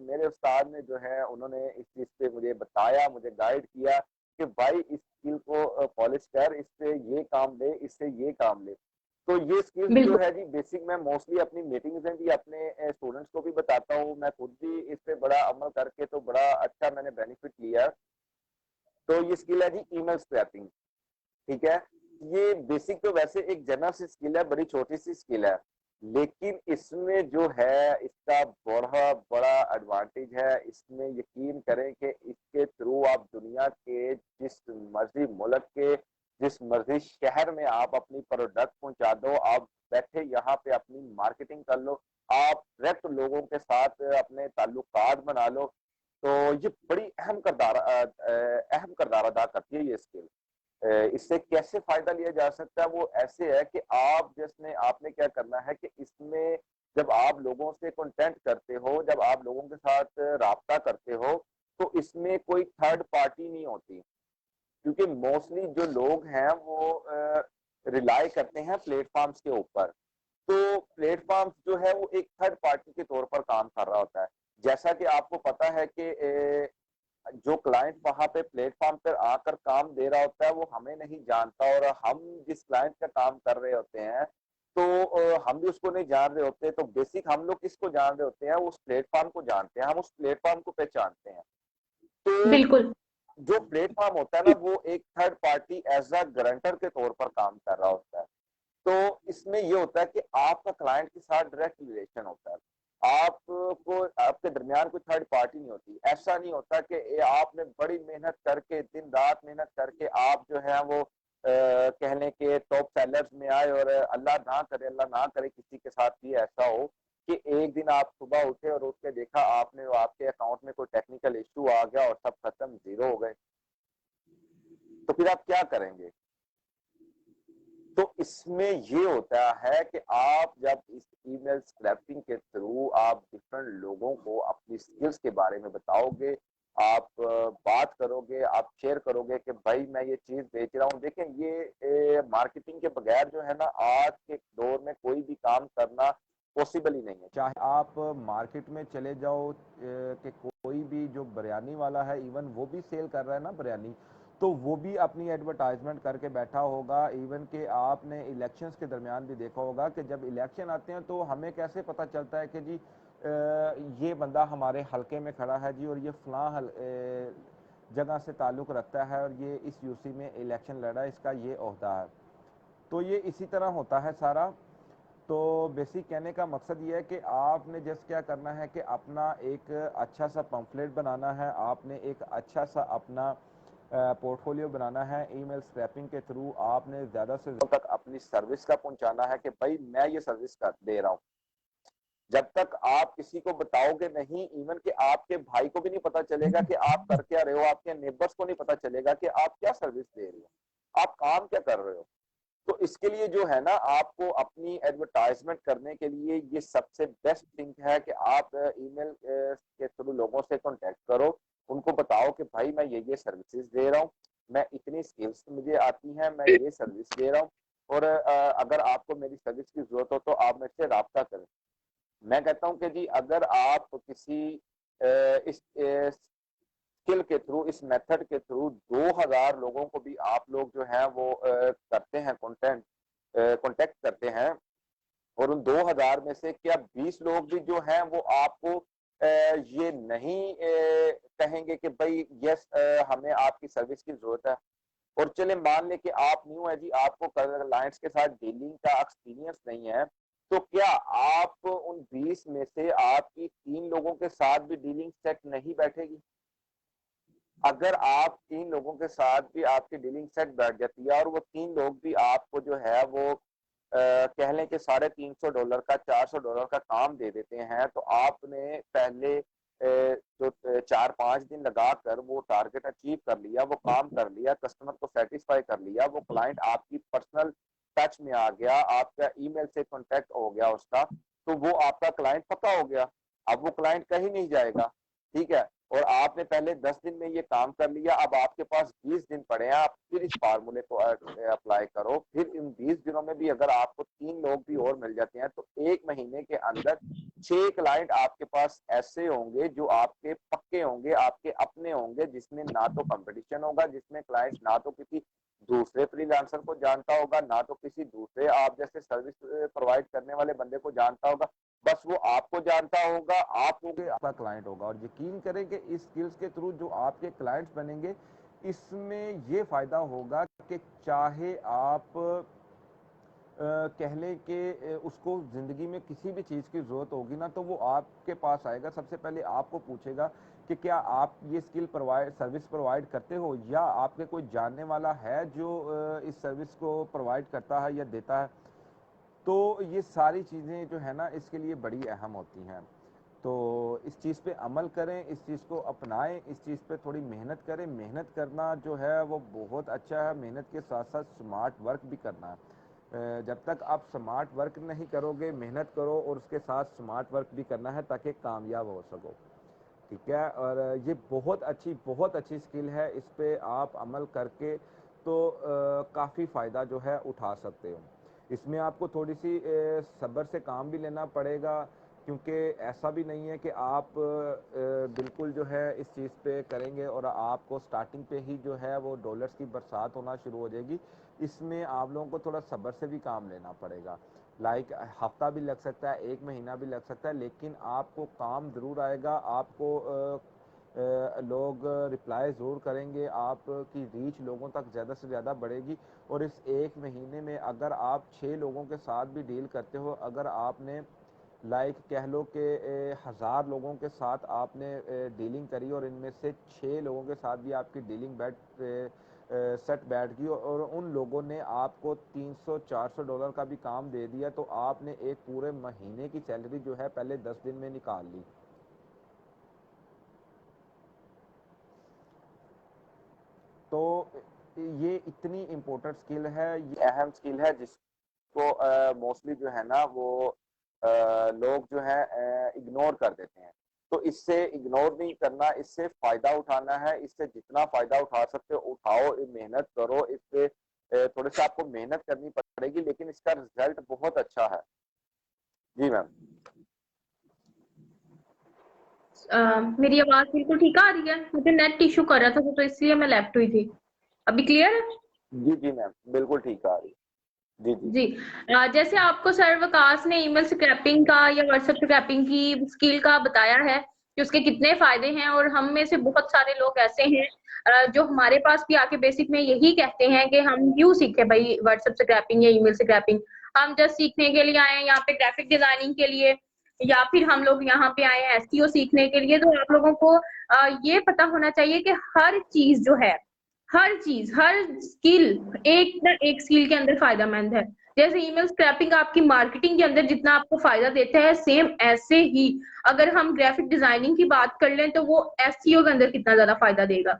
मेरे उस्ताद ने जो है उन्होंने इस चीज पे मुझे बताया, मुझे गाइड किया कि भाई इस स्किल को पॉलिश कर, इससे ये काम ले, इससे ये काम ले। तो ये स्किल्स जो बिल्कुल है जी बेसिक, मैं मोस्टली अपनी मीटिंग्स में भी अपने स्टूडेंट्स को भी बताता हूँ, मैं खुद भी इस पे बड़ा अमल करके तो बड़ा अच्छा मैंने बेनिफिट लिया। तो ये स्किल है जी ईमेल स्क्रैपिंग, ठीक है। ये बेसिक तो वैसे एक जनरल सी स्किल है, बड़ी छोटी सी स्किल है, लेकिन इसमें जो है इसका बड़ा बड़ा एडवांटेज है। इसमें यकीन करें कि इसके थ्रू आप दुनिया के जिस मर्जी मुल्क के जिस मर्जी शहर में आप अपनी प्रोडक्ट पहुंचा दो, आप बैठे यहाँ पे अपनी मार्केटिंग कर लो, आप डायरेक्ट लोगों के साथ अपने ताल्लुकात बना लो। तो ये बड़ी अहम किरदार अदा करती है ये स्किल। इससे कैसे फायदा लिया जा सकता है, वो ऐसे है कि आपने क्या करना है कि इसमें जब आप लोगों से कांटेक्ट करते हो, जब आप लोगों के साथ राब्ता करते हो, तो इसमें कोई थर्ड पार्टी नहीं होती, क्योंकि मोस्टली जो लोग हैं वो रिलाई करते हैं प्लेटफॉर्म्स के ऊपर। तो प्लेटफॉर्म जो है वो एक थर्ड पार्टी के तौर पर काम कर रहा होता है। जैसा कि आपको पता है कि जो क्लाइंट वहां पे प्लेटफॉर्म पर आकर काम दे रहा होता है वो हमें नहीं जानता, और हम जिस क्लाइंट का काम कर रहे होते हैं तो हम भी उसको नहीं जान रहे होते। तो बेसिक हम लोग किसको जान रहे होते हैं, उस प्लेटफॉर्म को जानते हैं, हम उस प्लेटफॉर्म को पहचानते हैं। तो बिल्कुल जो प्लेटफॉर्म होता है ना, वो एक third party as a guarantor के तौर पर काम कर रहा होता है। तो इसमें ये होता है कि आपका क्लाइंट के साथ डायरेक्ट रिलेशन होता है, आपको आपके दरमियान कोई थर्ड पार्टी नहीं होती। ऐसा नहीं होता कि आपने बड़ी मेहनत करके, दिन रात मेहनत करके आप जो है वो कह लें कि टॉप सेलर्स में आए, और अल्लाह ना करे किसी के साथ भी ऐसा हो कि एक दिन आप सुबह उठे और उठ के देखा आपने आपके अकाउंट में कोई टेक्निकल इश्यू आ गया और सब खत्म, जीरो हो गए, तो फिर आप क्या करेंगे। तो इसमें ये होता है कि आप जब इस ईमेल स्क्रैपिंग के थ्रू आप डिफरेंट लोगों को अपनी स्किल्स के बारे में बताओगे, आप बात करोगे, आप शेयर करोगे कि भाई मैं ये चीज बेच रहा हूँ। देखें, ये मार्केटिंग के बगैर जो है ना, आज के दौर में कोई भी काम करना पॉसिबल ही नहीं है। चाहे आप मार्केट में चले जाओ कि कोई भी जो बिरयानी वाला है, इवन वो भी सेल कर रहा है ना बिरयानी, तो वो भी अपनी एडवर्टाइजमेंट करके बैठा होगा। इवन कि आपने इलेक्शंस के दरमियान भी देखा होगा कि जब इलेक्शन आते हैं तो हमें कैसे पता चलता है कि जी ये बंदा हमारे हलके में खड़ा है जी, और ये फलां जगह से ताल्लुक़ रखता है, और ये इस यूसी में इलेक्शन लड़ा है, इसका ये ओहदा है। तो ये इसी तरह होता है सारा। तो बेसिक कहने का मकसद ये है कि आपने जस्ट क्या करना है कि अपना एक अच्छा सा पम्फलेट बनाना है, आपने एक अच्छा सा अपना पोर्टफोलियो बनाना है। ईमेल स्क्रैपिंग के थ्रू आपने ज़्यादा से ज़्यादा तक अपनी सर्विस का पहुंचाना है कि भाई मैं ये सर्विस कर दे रहा हूँ। जब तक आप किसी को बताओगे नहीं, इवन कि आपके भाई को भी नहीं पता चलेगा कि आप कर क्या रहे हो, आपके नेबर्स को नहीं पता चलेगा कि आप क्या सर्विस दे रहे हो, आप काम क्या कर रहे हो। तो इसके लिए जो है ना, आपको अपनी एडवर्टाइजमेंट करने के लिए ये सबसे बेस्ट थिंग है कि आप ईमेल के थ्रू लोगों से कांटेक्ट करो, उनको बताओ कि भाई मैं ये सर्विसेज दे रहा हूँ, मैं इतनी स्किल्स मुझे आती हैं, मैं ये सर्विस दे रहा हूँ, और अगर आपको मेरी सर्विस की जरूरत हो तो आप मेरे से राब्ता करें। मैं कहता हूँ कि जी अगर आप किसी इस स्किल के थ्रू, इस मेथड के थ्रू 2000 लोगों को भी आप लोग जो है वो करते हैं, कांटेक्ट करते हैं, और उन 2000 में से क्या 20 लोग भी जो हैं वो आपको ये नहीं कहेंगे कि भाई यस हमें आपकी सर्विस की जरूरत है। और चले मान ले कि आप न्यू है जी, आपको क्लाइंट्स के साथ डीलिंग का एक्सपीरियंस नहीं है, तो क्या आप उन 20 में से आपकी 3 लोगों के साथ भी डीलिंग सेट नहीं बैठेगी। अगर आप 3 लोगों के साथ भी आपकी डीलिंग सेट बैठ जाती है, और वो 3 लोग भी आपको जो है वो कह लें कि $350 का, $400 का काम दे देते हैं, तो आपने पहले जो 4-5 दिन लगाकर वो टारगेट अचीव कर लिया, वो काम कर लिया, कस्टमर को सेटिस्फाई कर लिया, वो क्लाइंट आपकी पर्सनल टच में आ गया, आपका ईमेल से कांटेक्ट हो गया उसका, तो वो आपका क्लाइंट पक्का हो गया। अब वो क्लाइंट कहीं नहीं जाएगा, ठीक है। और आपने पहले 10 दिन में ये काम कर लिया, अब आपके पास 20 दिन पड़े हैं, आप फिर इस फार्मूले को अप्लाई करो। फिर इन 20 दिनों में भी अगर आपको 3 लोग भी और मिल जाते हैं तो 1 महीने के अंदर 6 क्लाइंट आपके पास ऐसे होंगे जो आपके पक्के होंगे, आपके अपने होंगे, जिसमें ना तो कंपटीशन होगा, जिसमें क्लाइंट ना तो किसी दूसरे फ्रीलांसर को जानता होगा, ना तो किसी दूसरे आप जैसे सर्विस प्रोवाइड करने वाले बंदे को जानता होगा, बस वो आपको जानता होगा, आप होगे, आपका क्लाइंट होगा। और यकीन करें कि इस स्किल्स के थ्रू जो आपके क्लाइंट्स बनेंगे, इसमें ये फायदा होगा कि चाहे आप कह लें कि उसको ज़िंदगी में किसी भी चीज़ की ज़रूरत होगी ना, तो वो आपके पास आएगा, सबसे पहले आपको पूछेगा कि क्या आप ये स्किल सर्विस प्रोवाइड करते हो, या आपके कोई जानने वाला है जो इस सर्विस को प्रोवाइड करता है या देता है। तो ये सारी चीज़ें जो है ना, इसके लिए बड़ी अहम होती हैं। तो इस चीज़ पे अमल करें, इस चीज़ को अपनाएं, इस चीज़ पे थोड़ी मेहनत करें। मेहनत करना जो है वो बहुत अच्छा है, मेहनत के साथ साथ स्मार्ट वर्क भी करना है। जब तक आप स्मार्ट वर्क नहीं करोगे, मेहनत करो और उसके साथ स्मार्ट वर्क भी करना है ताकि कामयाब हो सको, ठीक है। और ये बहुत अच्छी स्किल है, इस पे आप अमल करके तो काफ़ी फ़ायदा जो है उठा सकते हो। इसमें आपको थोड़ी सी सब्र से काम भी लेना पड़ेगा, क्योंकि ऐसा भी नहीं है कि आप बिल्कुल जो है इस चीज़ पे करेंगे और आपको स्टार्टिंग पे ही जो है वो डॉलर्स की बरसात होना शुरू हो जाएगी। इसमें आप लोगों को थोड़ा सब्र से भी काम लेना पड़ेगा। लाइक हफ्ता भी लग सकता है, 1 महीना भी लग सकता है, लेकिन आपको काम ज़रूर आएगा। आपको लोग रिप्लाई ज़रूर करेंगे, आपकी रीच लोगों तक ज़्यादा से ज़्यादा बढ़ेगी। और इस 1 महीने में अगर आप 6 लोगों के साथ भी डील करते हो, अगर आपने लाइक कह लो कि 1000 लोगों के साथ आपने डीलिंग करी और इनमें से 6 लोगों के साथ भी आपकी डीलिंग सेट बैठ गई और उन लोगों ने आपको $300-400 का भी काम दे दिया, तो आपने एक पूरे महीने की सैलरी जो है पहले 10 दिन में निकाल ली। तो ये इतनी इम्पोर्टेंट स्किल है, ये अहम स्किल है, जिसको मोस्टली जो है ना वो लोग जो है इग्नोर कर देते हैं। तो इससे इग्नोर नहीं करना, इससे फायदा उठाना है, इससे जितना फायदा उठा सकते हो उठाओ, मेहनत करो। इस पे थोड़ी सी आपको मेहनत करनी पड़ेगी, लेकिन इसका रिजल्ट बहुत अच्छा है। जी मैम। मेरी आवाज बिल्कुल ठीक आ रही है? मुझे नेट इशू कर रहा था तो इसलिए मैं लेफ्ट हुई थी। अभी क्लियर है? जी जी मैम, बिल्कुल ठीक आ रही। जी जी। जी। जैसे आपको सर वकास ने ईमेल स्क्रैपिंग का या व्हाट्सएप स्क्रैपिंग की स्किल का बताया है कि उसके कितने फायदे हैं, और हम में से बहुत सारे लोग ऐसे हैं जो हमारे पास भी आके बेसिक में यही कहते हैं कि हम क्यों सीखे भाई व्हाट्सएप स्क्रैपिंग या ईमेल स्क्रैपिंग। हम जस्ट सीखने के लिए आए हैं यहाँ पे, ग्राफिक डिजाइनिंग के लिए, या फिर हम लोग यहाँ पे आए हैं एसईओ सीखने के लिए। तो आप लोगों को ये पता होना चाहिए कि हर चीज जो है, हर चीज, हर स्किल एक ना एक स्किल के अंदर फायदेमंद है। जैसे ईमेल स्क्रैपिंग आपकी मार्केटिंग के अंदर जितना आपको फायदा देता है, सेम ऐसे ही अगर हम ग्राफिक डिजाइनिंग की बात कर लें तो वो एसईओ के अंदर कितना ज्यादा फायदा देगा।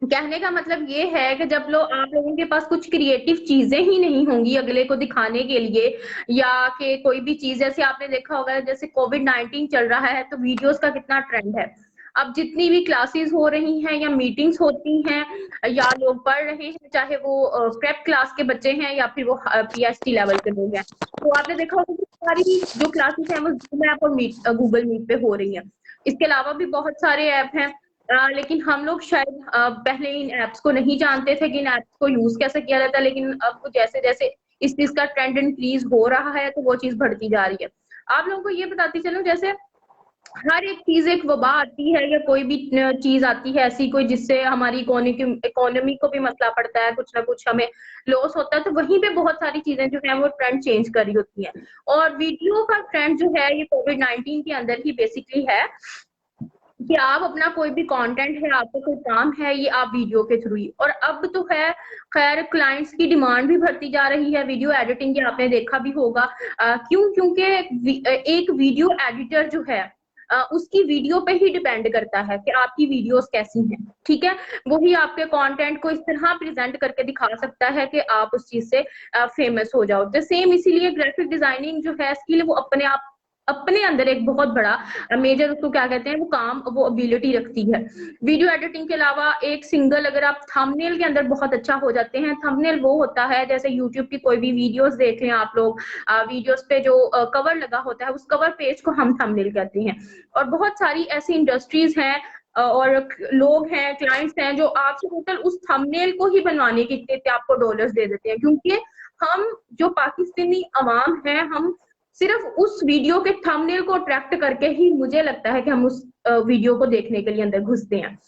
कहने का मतलब ये है कि जब आप लोगों के पास कुछ क्रिएटिव चीजें ही नहीं होंगी अगले को दिखाने के लिए, या कि कोई भी चीज, जैसे आपने देखा होगा जैसे कोविड-19 चल रहा है तो वीडियोस का कितना ट्रेंड है। अब जितनी भी क्लासेस हो रही हैं या मीटिंग्स होती हैं या लोग पढ़ रहे हैं, चाहे वो प्रेप क्लास के बच्चे हैं या फिर वो पीएचडी लेवल के लोग हैं, तो आपने देखा होगा कि सारी जो क्लासेस हैं वो जूम ऐप और गूगल मीट पे हो रही हैं। इसके अलावा भी बहुत सारे ऐप हैं, लेकिन हम लोग शायद पहले इन ऐप्स को नहीं जानते थे कि इन ऐप्स को यूज कैसे किया जाता है, लेकिन अब जैसे जैसे इस चीज का ट्रेंड इंक्रीज हो रहा है तो वो चीज बढ़ती जा रही है। आप लोगों को ये बताती चलूं, जैसे हर एक चीज एक वबा आती है या कोई भी चीज आती है ऐसी कोई जिससे हमारी इकोनॉमी को भी मसला पड़ता है, कुछ ना कुछ हमें लॉस होता है, तो वहीं पे बहुत सारी चीजें जो है वो ट्रेंड चेंज कर रही होती हैं। और वीडियो का ट्रेंड जो है ये कोविड-19 के अंदर ही बेसिकली है कि आप अपना कोई भी कंटेंट है, आपका कोई काम है, ये आप वीडियो के थ्रू ही। और अब तो है खैर क्लाइंट्स की डिमांड भी बढ़ती जा रही है वीडियो एडिटिंग की, आपने देखा भी होगा। क्यों? क्योंकि एक वीडियो एडिटर जो है उसकी वीडियो पे ही डिपेंड करता है कि आपकी वीडियोस कैसी हैं, ठीक है। वही आपके कंटेंट को इस तरह प्रेजेंट करके दिखा सकता है कि आप उस चीज से फेमस हो जाओ। तो सेम इसीलिए ग्राफिक डिजाइनिंग जो है स्किल वो अपने आप अपने अंदर एक बहुत बड़ा मेजर, उसको क्या कहते हैं, वो काम, वो एबिलिटी रखती है। वीडियो एडिटिंग के अलावा एक सिंगल, अगर आप थंबनेल के अंदर बहुत अच्छा हो जाते हैं, थंबनेल वो होता है जैसे यूट्यूब की कोई भी वीडियोस देख लें आप लोग, वीडियोस पे जो कवर लगा होता है, उस कवर पेज को हम थंबनेल कहते हैं। और बहुत सारी ऐसी इंडस्ट्रीज हैं और लोग हैं, क्लाइंट्स हैं, जो आपसे टोटल उस थंबनेल को ही बनवाने के इतने आपको डॉलर्स दे देते हैं, क्योंकि हम जो पाकिस्तानी अवाम है, हम सिर्फ उस वीडियो के थंबनेल को अट्रैक्ट करके ही मुझे लगता है कि हम उस वीडियो को देखने के लिए अंदर घुसते हैं।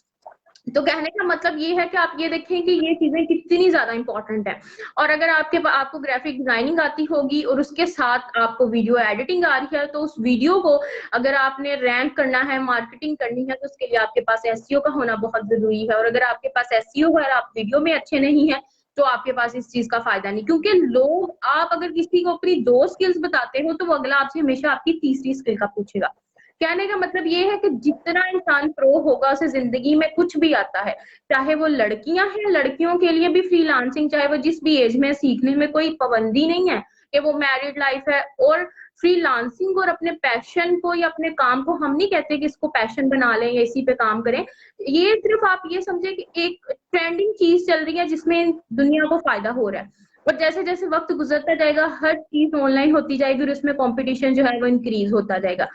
तो कहने का मतलब ये है कि आप ये देखें कि ये चीजें कितनी ज्यादा इंपॉर्टेंट है। और अगर आपको ग्राफिक डिजाइनिंग आती होगी और उसके साथ आपको वीडियो एडिटिंग आ रही है, तो उस वीडियो को अगर आपने रैंक करना है, मार्केटिंग करनी है, तो उसके लिए आपके पास एसईओ का होना बहुत जरूरी है। और अगर आपके पास एसईओ है और आप वीडियो में अच्छे नहीं है, तो आपके पास इस चीज का फायदा नहीं, क्योंकि लोग, आप अगर किसी को अपनी 2 स्किल्स बताते हो, तो वो अगला आपसे हमेशा आपकी तीसरी स्किल का पूछेगा। कहने का मतलब ये है कि जितना इंसान प्रो होगा, उसे जिंदगी में कुछ भी आता है। चाहे वो लड़कियां हैं, लड़कियों के लिए भी फ्रीलांसिंग, चाहे वो जिस भी एज में, सीखने में कोई पाबंदी नहीं है कि वो मैरिड लाइफ है। और फ्रीलांसिंग और अपने पैशन को या अपने काम को, हम नहीं कहते कि इसको पैशन बना लें या इसी पे काम करें, ये सिर्फ आप ये समझे कि एक ट्रेंडिंग चीज चल रही है जिसमें दुनिया को फायदा हो रहा है। और जैसे जैसे वक्त गुजरता जाएगा, हर चीज ऑनलाइन होती जाएगी और उसमें कंपटीशन जो है वो इंक्रीज होता जाएगा।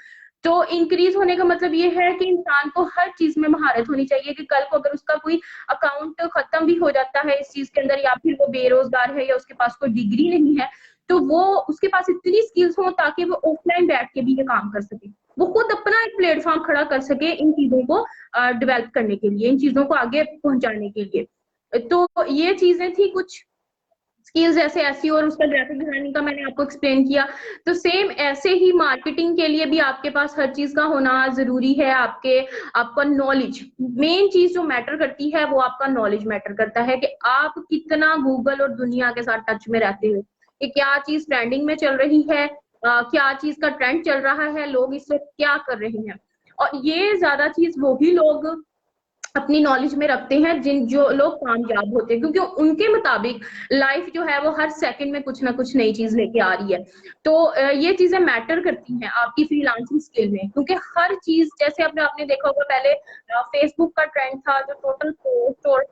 तो इंक्रीज होने का मतलब ये है कि इंसान को हर चीज में महारत होनी चाहिए, कि कल को अगर उसका कोई अकाउंट खत्म भी हो जाता है इस चीज के अंदर, या फिर वो बेरोजगार है या उसके पास कोई डिग्री नहीं है, तो वो, उसके पास इतनी स्किल्स हो ताकि वो ऑफलाइन बैठ के भी ये काम कर सके, वो खुद अपना एक प्लेटफॉर्म खड़ा कर सके इन चीजों को डेवलप करने के लिए, इन चीजों को आगे पहुंचाने के लिए। तो ये चीजें थी कुछ स्किल्स, जैसे एसईओ और उसका ग्राफिक डिजाइनिंग का मैंने आपको एक्सप्लेन किया। तो सेम ऐसे ही मार्केटिंग के लिए भी आपके पास हर चीज का होना जरूरी है। आपका नॉलेज, मेन चीज जो मैटर करती है वो आपका नॉलेज मैटर करता है, कि आप कितना गूगल और दुनिया के साथ टच में रहते हो, कि क्या चीज ट्रेंडिंग में चल रही है, क्या चीज का ट्रेंड चल रहा है, लोग इस वक्त क्या कर रहे हैं। और ये ज्यादा चीज वही लोग अपनी नॉलेज में रखते हैं जो लोग कामयाब होते हैं, क्योंकि उनके मुताबिक लाइफ जो है वो हर सेकंड में कुछ ना कुछ नई चीज लेके आ रही है। तो ये चीजें मैटर करती हैं आपकी फ्रीलांसिंग स्किल में, क्योंकि हर चीज, जैसे आपने देखा होगा पहले फेसबुक का ट्रेंड था जो टोटल पोस्ट और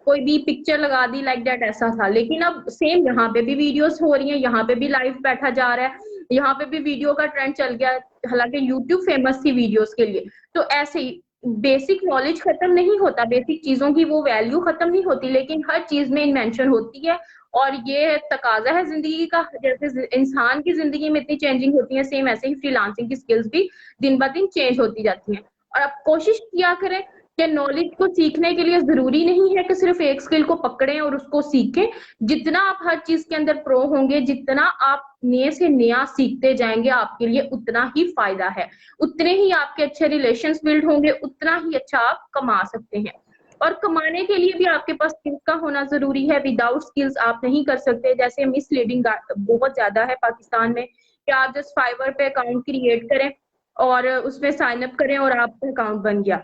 कोई भी पिक्चर लगा दी लाइक दैट, ऐसा था। लेकिन अब सेम यहाँ पे भी वीडियोस हो रही हैं, यहाँ पे भी लाइव बैठा जा रहा है, यहाँ पे भी वीडियो का ट्रेंड चल गया। हालांकि यूट्यूब फेमस थी वीडियोस के लिए। तो ऐसे ही बेसिक नॉलेज खत्म नहीं होता, बेसिक चीजों की वो वैल्यू खत्म नहीं होती, लेकिन हर चीज में इन्वेंशन होती है। और ये तकाजा है जिंदगी का, जैसे इंसान की जिंदगी में इतनी चेंजिंग होती है, सेम ऐसे ही फ्रीलांसिंग की स्किल्स भी दिन ब दिन चेंज होती जाती हैं। और आप कोशिश किया करें कि नॉलेज को सीखने के लिए जरूरी नहीं है कि सिर्फ एक स्किल को पकड़ें और उसको सीखें। जितना आप हर चीज के अंदर प्रो होंगे, जितना आप नए से नया सीखते जाएंगे, आपके लिए उतना ही फायदा है, उतने ही आपके अच्छे रिलेशंस बिल्ड होंगे, उतना ही अच्छा आप कमा सकते हैं। और कमाने के लिए भी आपके पास स्किल्स का होना जरूरी है। विदाउट स्किल्स आप नहीं कर सकते। जैसे मिसलीडिंग बहुत ज्यादा है पाकिस्तान में, कि आप जस्ट फाइवर पे अकाउंट क्रिएट करें और उसमें साइन अप करें और आपका अकाउंट बन गया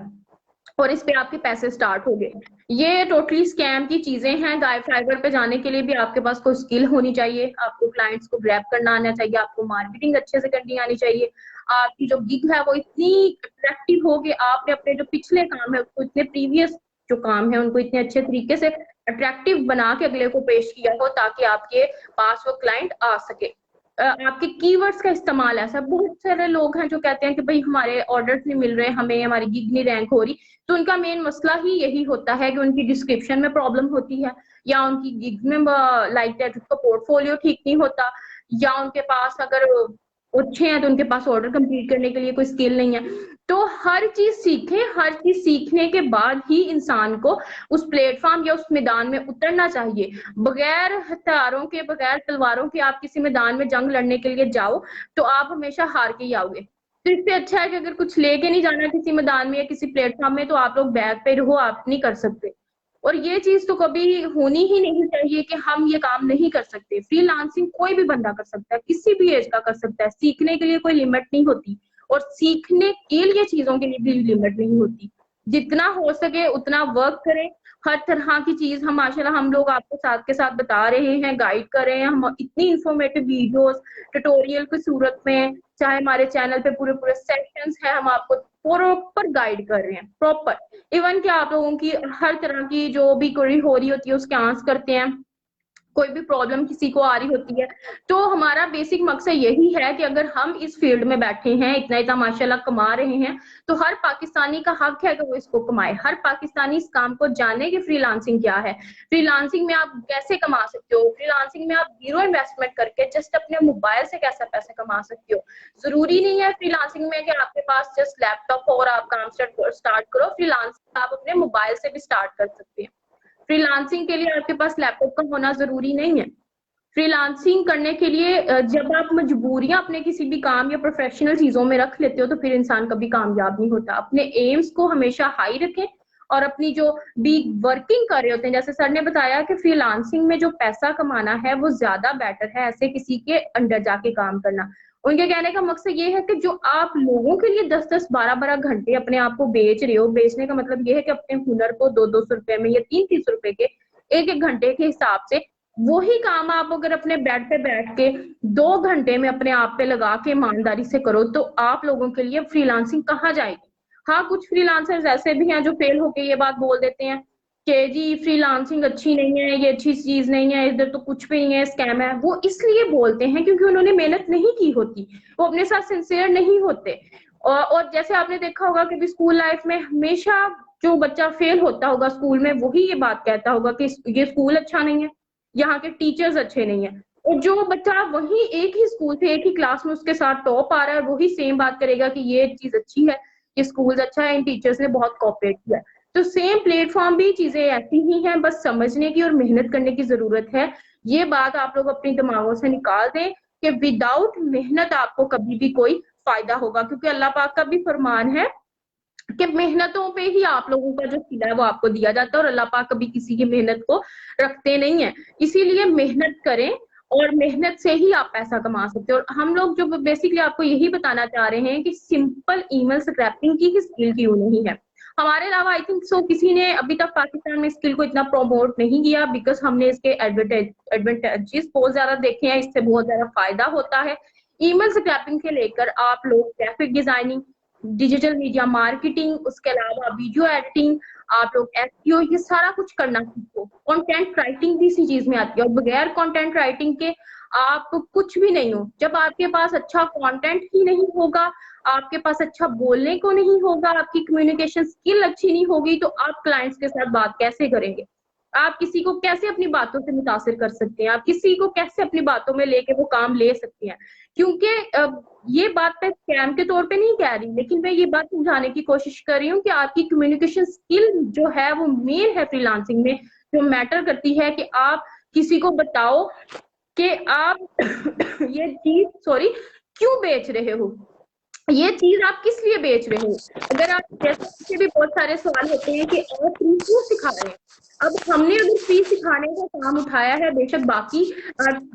और इस पे आपके पैसे स्टार्ट हो गए। ये टोटली स्कैम की चीजें हैं। फाइवर पे जाने के लिए भी आपके पास कोई स्किल होनी चाहिए, आपको क्लाइंट्स को ग्रैब करना आना चाहिए, आपको मार्केटिंग अच्छे से करनी आनी चाहिए, आपकी जो गिग है वो इतनी अट्रैक्टिव हो कि आपने अपने जो पिछले काम है उसको, इतने प्रीवियस जो काम है उनको इतने अच्छे तरीके से अट्रैक्टिव बना के अगले को पेश किया हो, ताकि आपके पास वो क्लाइंट आ सके। आपके कीवर्ड्स का इस्तेमाल, ऐसा बहुत सारे लोग हैं जो कहते हैं कि भाई हमारे ऑर्डर्स नहीं मिल रहे, हमें हमारी गिग नहीं रैंक हो रही। तो उनका मेन मसला ही यही होता है कि उनकी डिस्क्रिप्शन में प्रॉब्लम होती है, या उनकी गिग में लाइक दैट उसका पोर्टफोलियो ठीक नहीं होता, या उनके पास अगर अच्छे हैं तो उनके पास ऑर्डर कंप्लीट करने के लिए कोई स्किल नहीं है। तो हर चीज सीखें, हर चीज सीखने के बाद ही इंसान को उस प्लेटफॉर्म या उस मैदान में उतरना चाहिए। बगैर हथियारों के, बगैर तलवारों के आप किसी मैदान में जंग लड़ने के लिए जाओ तो आप हमेशा हार के ही आओगे। तो इससे अच्छा है कि अगर कुछ लेके नहीं जाना किसी मैदान में या किसी प्लेटफॉर्म में, तो आप लोग बैक पे रहो, आप नहीं कर सकते। और ये चीज तो कभी होनी ही नहीं चाहिए कि हम ये काम नहीं कर सकते। फ्रीलांसिंग कोई भी बंदा कर सकता है, किसी भी एज का कर सकता है, सीखने के लिए कोई लिमिट नहीं होती और सीखने के लिए चीजों के लिए भी लिमिट नहीं होती। जितना हो सके उतना वर्क करें, हर तरह की चीज हम माशाल्लाह हम लोग आपको साथ के साथ बता रहे हैं, गाइड कर रहे हैं। हम इतनी इंफॉर्मेटिव वीडियोस ट्यूटोरियल की सूरत में, चाहे हमारे चैनल पे पूरे पूरे सेशंस हैं, हम आपको प्रॉपर गाइड कर रहे हैं, प्रॉपर। इवन कि आप लोगों की हर तरह की जो भी क्वेरी हो रही होती है उसके आंसर करते हैं। कोई भी प्रॉब्लम किसी को आ रही होती है, तो हमारा बेसिक मकसद यही है कि अगर हम इस फील्ड में बैठे हैं, इतना इतना माशाल्लाह कमा रहे हैं, तो हर पाकिस्तानी का हक है कि वो इसको कमाए। हर पाकिस्तानी इस काम को जाने कि फ्रीलांसिंग क्या है, फ्रीलांसिंग में आप कैसे कमा सकते हो, फ्रीलांसिंग में आप जीरो इन्वेस्टमेंट करके जस्ट अपने मोबाइल से कैसा पैसा कमा सकते हो। जरूरी नहीं है फ्रीलांसिंग में कि आपके पास जस्ट लैपटॉप हो और आप काम स्टार्ट करो। फ्रीलांसिंग आप अपने मोबाइल से भी स्टार्ट कर सकते हैं। फ्रीलांसिंग के लिए आपके पास लैपटॉप का होना जरूरी नहीं है। फ्रीलांसिंग करने के लिए जब आप मजबूरियां अपने किसी भी काम या प्रोफेशनल चीजों में रख लेते हो तो फिर इंसान कभी कामयाब नहीं होता। अपने एम्स को हमेशा हाई रखें और अपनी जो भी वर्किंग कर रहे होते हैं, जैसे सर ने बताया कि फ्रीलांसिंग में जो पैसा कमाना है वो ज्यादा बेटर है ऐसे किसी के अंडर जाके काम करना। उनके कहने का मकसद ये है कि जो आप लोगों के लिए 10-10, 12-12 घंटे अपने आप को बेच रहे हो, बेचने का मतलब ये है कि अपने हुनर को 200-200 रुपए में या 300-300 रुपए के एक एक घंटे के हिसाब से वही काम आप अगर अपने बेड पे बैठ के 2 घंटे में अपने आप पे लगा के ईमानदारी से करो तो आप लोगों के लिए फ्रीलांसिंग कहाँ जाएगी। हाँ, कुछ फ्रीलांसर्स ऐसे भी हैं जो फेल होके ये बात बोल देते हैं कि जी फ्रीलांसिंग अच्छी नहीं है, ये अच्छी चीज नहीं है, इधर तो कुछ भी नहीं है, स्कैम है। वो इसलिए बोलते हैं क्योंकि उन्होंने मेहनत नहीं की होती, वो अपने साथ सिंसियर नहीं होते। और जैसे आपने देखा होगा कि स्कूल लाइफ में हमेशा जो बच्चा फेल होता होगा स्कूल में वही ये बात कहता होगा कि ये स्कूल अच्छा नहीं है, यहाँ के टीचर्स अच्छे नहीं है। और जो बच्चा वही एक ही स्कूल से एक ही क्लास में उसके साथ टॉप आ रहा है वही सेम बात करेगा कि ये चीज अच्छी है, ये स्कूल अच्छा है, इन टीचर्स ने बहुत कोऑपरेट किया है। तो सेम प्लेटफॉर्म भी चीजें ऐसी ही हैं, बस समझने की और मेहनत करने की जरूरत है। ये बात आप लोग अपने दिमागों से निकाल दें कि विदाउट मेहनत आपको कभी भी कोई फायदा होगा, क्योंकि अल्लाह पाक का भी फरमान है कि मेहनतों पे ही आप लोगों का जो सिला है वो आपको दिया जाता है और अल्लाह पाक कभी किसी की मेहनत को रखते नहीं है। इसीलिए मेहनत करें और मेहनत से ही आप पैसा कमा सकते हो। और हम लोग जो बेसिकली आपको यही बताना चाह रहे हैं कि सिंपल ईमेल स्क्रैपिंग की ही स्किल क्यों नहीं है। हमारे अलावा आई थिंक सो किसी ने अभी तक पाकिस्तान में स्किल को इतना प्रमोट नहीं किया, बिकॉज हमने इसके एडवांटेजेस बहुत ज्यादा देखे हैं, इससे बहुत ज्यादा फायदा होता है। ईमेल स्क्रैपिंग से लेकर आप लोग graphic designing, digital media marketing, उसके अलावा वीडियो एडिटिंग, आप लोग एसईओ, ये सारा कुछ करना सीखो। कंटेंट राइटिंग भी इसी चीज में आती है और बगैर कंटेंट राइटिंग के आप कुछ भी नहीं हो। जब आपके पास अच्छा कंटेंट ही नहीं होगा, आपके पास अच्छा बोलने को नहीं होगा, आपकी कम्युनिकेशन स्किल अच्छी नहीं होगी, तो आप क्लाइंट्स के साथ बात कैसे करेंगे, आप किसी को कैसे अपनी बातों से मुतासिर कर सकते हैं, आप किसी को कैसे अपनी बातों में लेके वो काम ले सकते हैं। क्योंकि ये बात मैं स्कैम के तौर पे नहीं कह रही, लेकिन मैं ये बात समझाने की कोशिश कर रही हूँ कि आपकी कम्युनिकेशन स्किल जो है वो मेन है फ्रीलांसिंग में, जो मैटर करती है कि आप किसी को बताओ कि आप ये चीज क्यों बेच रहे हो, ये चीज आप किस लिए बेच रहे हो। अगर आप जैसे भी बहुत सारे सवाल होते हैं कि आप फ्री क्यों सिखा रहे हैं। अब हमने अगर फ्री सिखाने का काम उठाया है, बेशक बाकी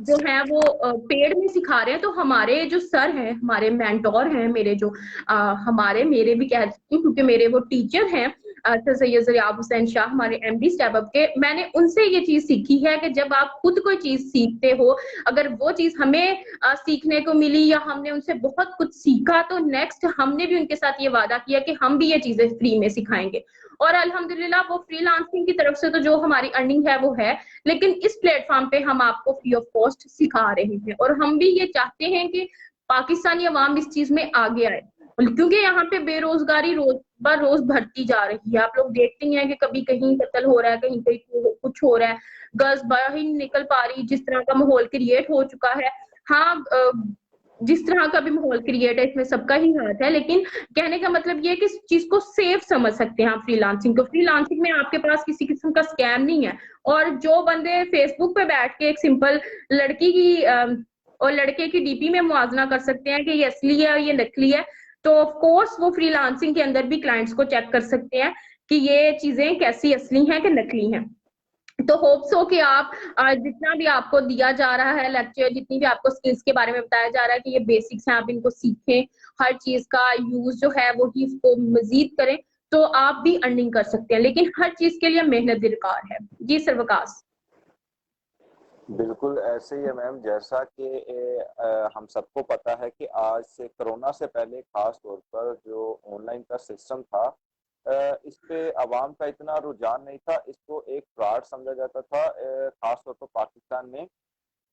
जो है वो पेड में सिखा रहे हैं, तो हमारे जो सर हैं, हमारे मेंटोर हैं, मेरे जो मेरे भी कह सकती हूँ क्योंकि मेरे वो टीचर हैं सर सैयद ज़रियाब हुसैन शाह, हमारे एमडी स्टेप के, मैंने उनसे ये चीज सीखी है कि जब आप खुद कोई चीज सीखते हो, अगर वो चीज हमें सीखने को मिली या हमने उनसे बहुत कुछ सीखा, तो नेक्स्ट हमने भी उनके साथ ये वादा किया कि हम भी ये चीजें फ्री में सिखाएंगे। और अल्हम्दुलिल्लाह वो फ्रीलांसिंग की तरफ से तो जो हमारी अर्निंग है वो है, लेकिन इस प्लेटफॉर्म पे हम आपको फ्री ऑफ कॉस्ट सिखा रहे हैं और हम भी ये चाहते हैं कि पाकिस्तानी अवाम इस चीज में आगे आए, क्योंकि यहाँ पे बेरोजगारी रोज बर रोज बढ़ती जा रही है। आप लोग देखते हैं कि कभी कहीं कत्ल हो रहा है, कहीं कहीं कुछ हो रहा है, गर्ल्स बाहर ही नहीं निकल पा रही, जिस तरह का माहौल क्रिएट हो चुका है। हाँ, जिस तरह का भी माहौल क्रिएट है इसमें सबका ही हाथ है, लेकिन कहने का मतलब ये है कि इस चीज को सेफ समझ सकते हैं आप फ्रीलांसिंग को। फ्रीलांसिंग में आपके पास किसी किस्म का स्कैम नहीं है। और जो बंदे फेसबुक पे बैठ के एक सिंपल लड़की की और लड़के की डीपी में मुआवजा कर सकते हैं कि ये असली है और ये नकली है, तो ऑफ कोर्स वो फ्रीलांसिंग के अंदर भी क्लाइंट्स को चेक कर सकते हैं कि ये चीजें कैसी असली हैं कि नकली हैं। तो होप सो कि आप जितना भी आपको दिया जा रहा है लेक्चर, जितनी भी आपको स्किल्स के बारे में बताया जा रहा है कि ये बेसिक्स हैं, आप इनको सीखें, हर चीज का यूज जो है वो ही इसको मजीद करें, तो आप भी अर्निंग कर सकते हैं, लेकिन हर चीज के लिए मेहनत दरकार है। जी सर वकास। बिल्कुल ऐसे ही है मैम, जैसा कि हम सबको पता है कि आज से कोरोना से पहले खास तौर पर जो ऑनलाइन का सिस्टम था, इस पे आवाम का इतना रुझान नहीं था, इसको एक फ्रॉड समझा जाता था, खास तौर पर पाकिस्तान में।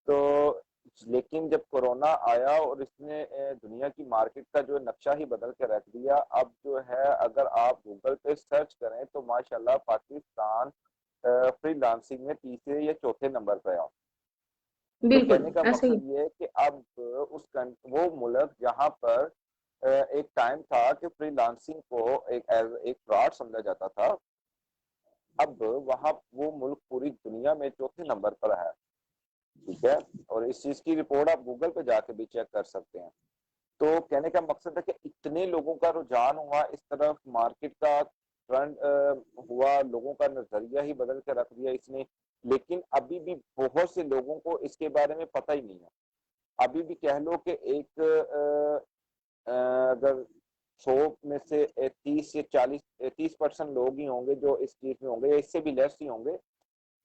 तो लेकिन जब कोरोना आया और इसने दुनिया की मार्केट का जो नक्शा ही बदल के रख दिया, अब जो है अगर आप गूगल पे सर्च करें तो माशाल्लाह पाकिस्तान फ्रीलांसिंग में तीसरे या चौथे नंबर पर है। तो बिल्कुल कहने का ऐसे ही। मकसद ये है कि अब वो मुल्क जहाँ पर एक टाइम था कि फ्रीलांसिंग को एक फ्रॉड समझा जाता था, अब वहाँ वो मुल्क पूरी दुनिया में चौथे नंबर पर है। ठीक है, और इस चीज की रिपोर्ट आप गूगल पे जाके भी चेक कर सकते हैं। तो कहने का मकसद है कि इतने लोगों का रुझान हुआ इस तरफ, मार्केट का ट्रेंड हुआ, लोगों का नजरिया ही बदल के रख दिया इसने। लेकिन अभी भी बहुत से लोगों को इसके बारे में पता ही नहीं है। अभी भी कह लो कि एक अगर 100 में से 30 से 40 30% लोग ही होंगे जो इस चीज में होंगे, या इससे भी लेस ही होंगे।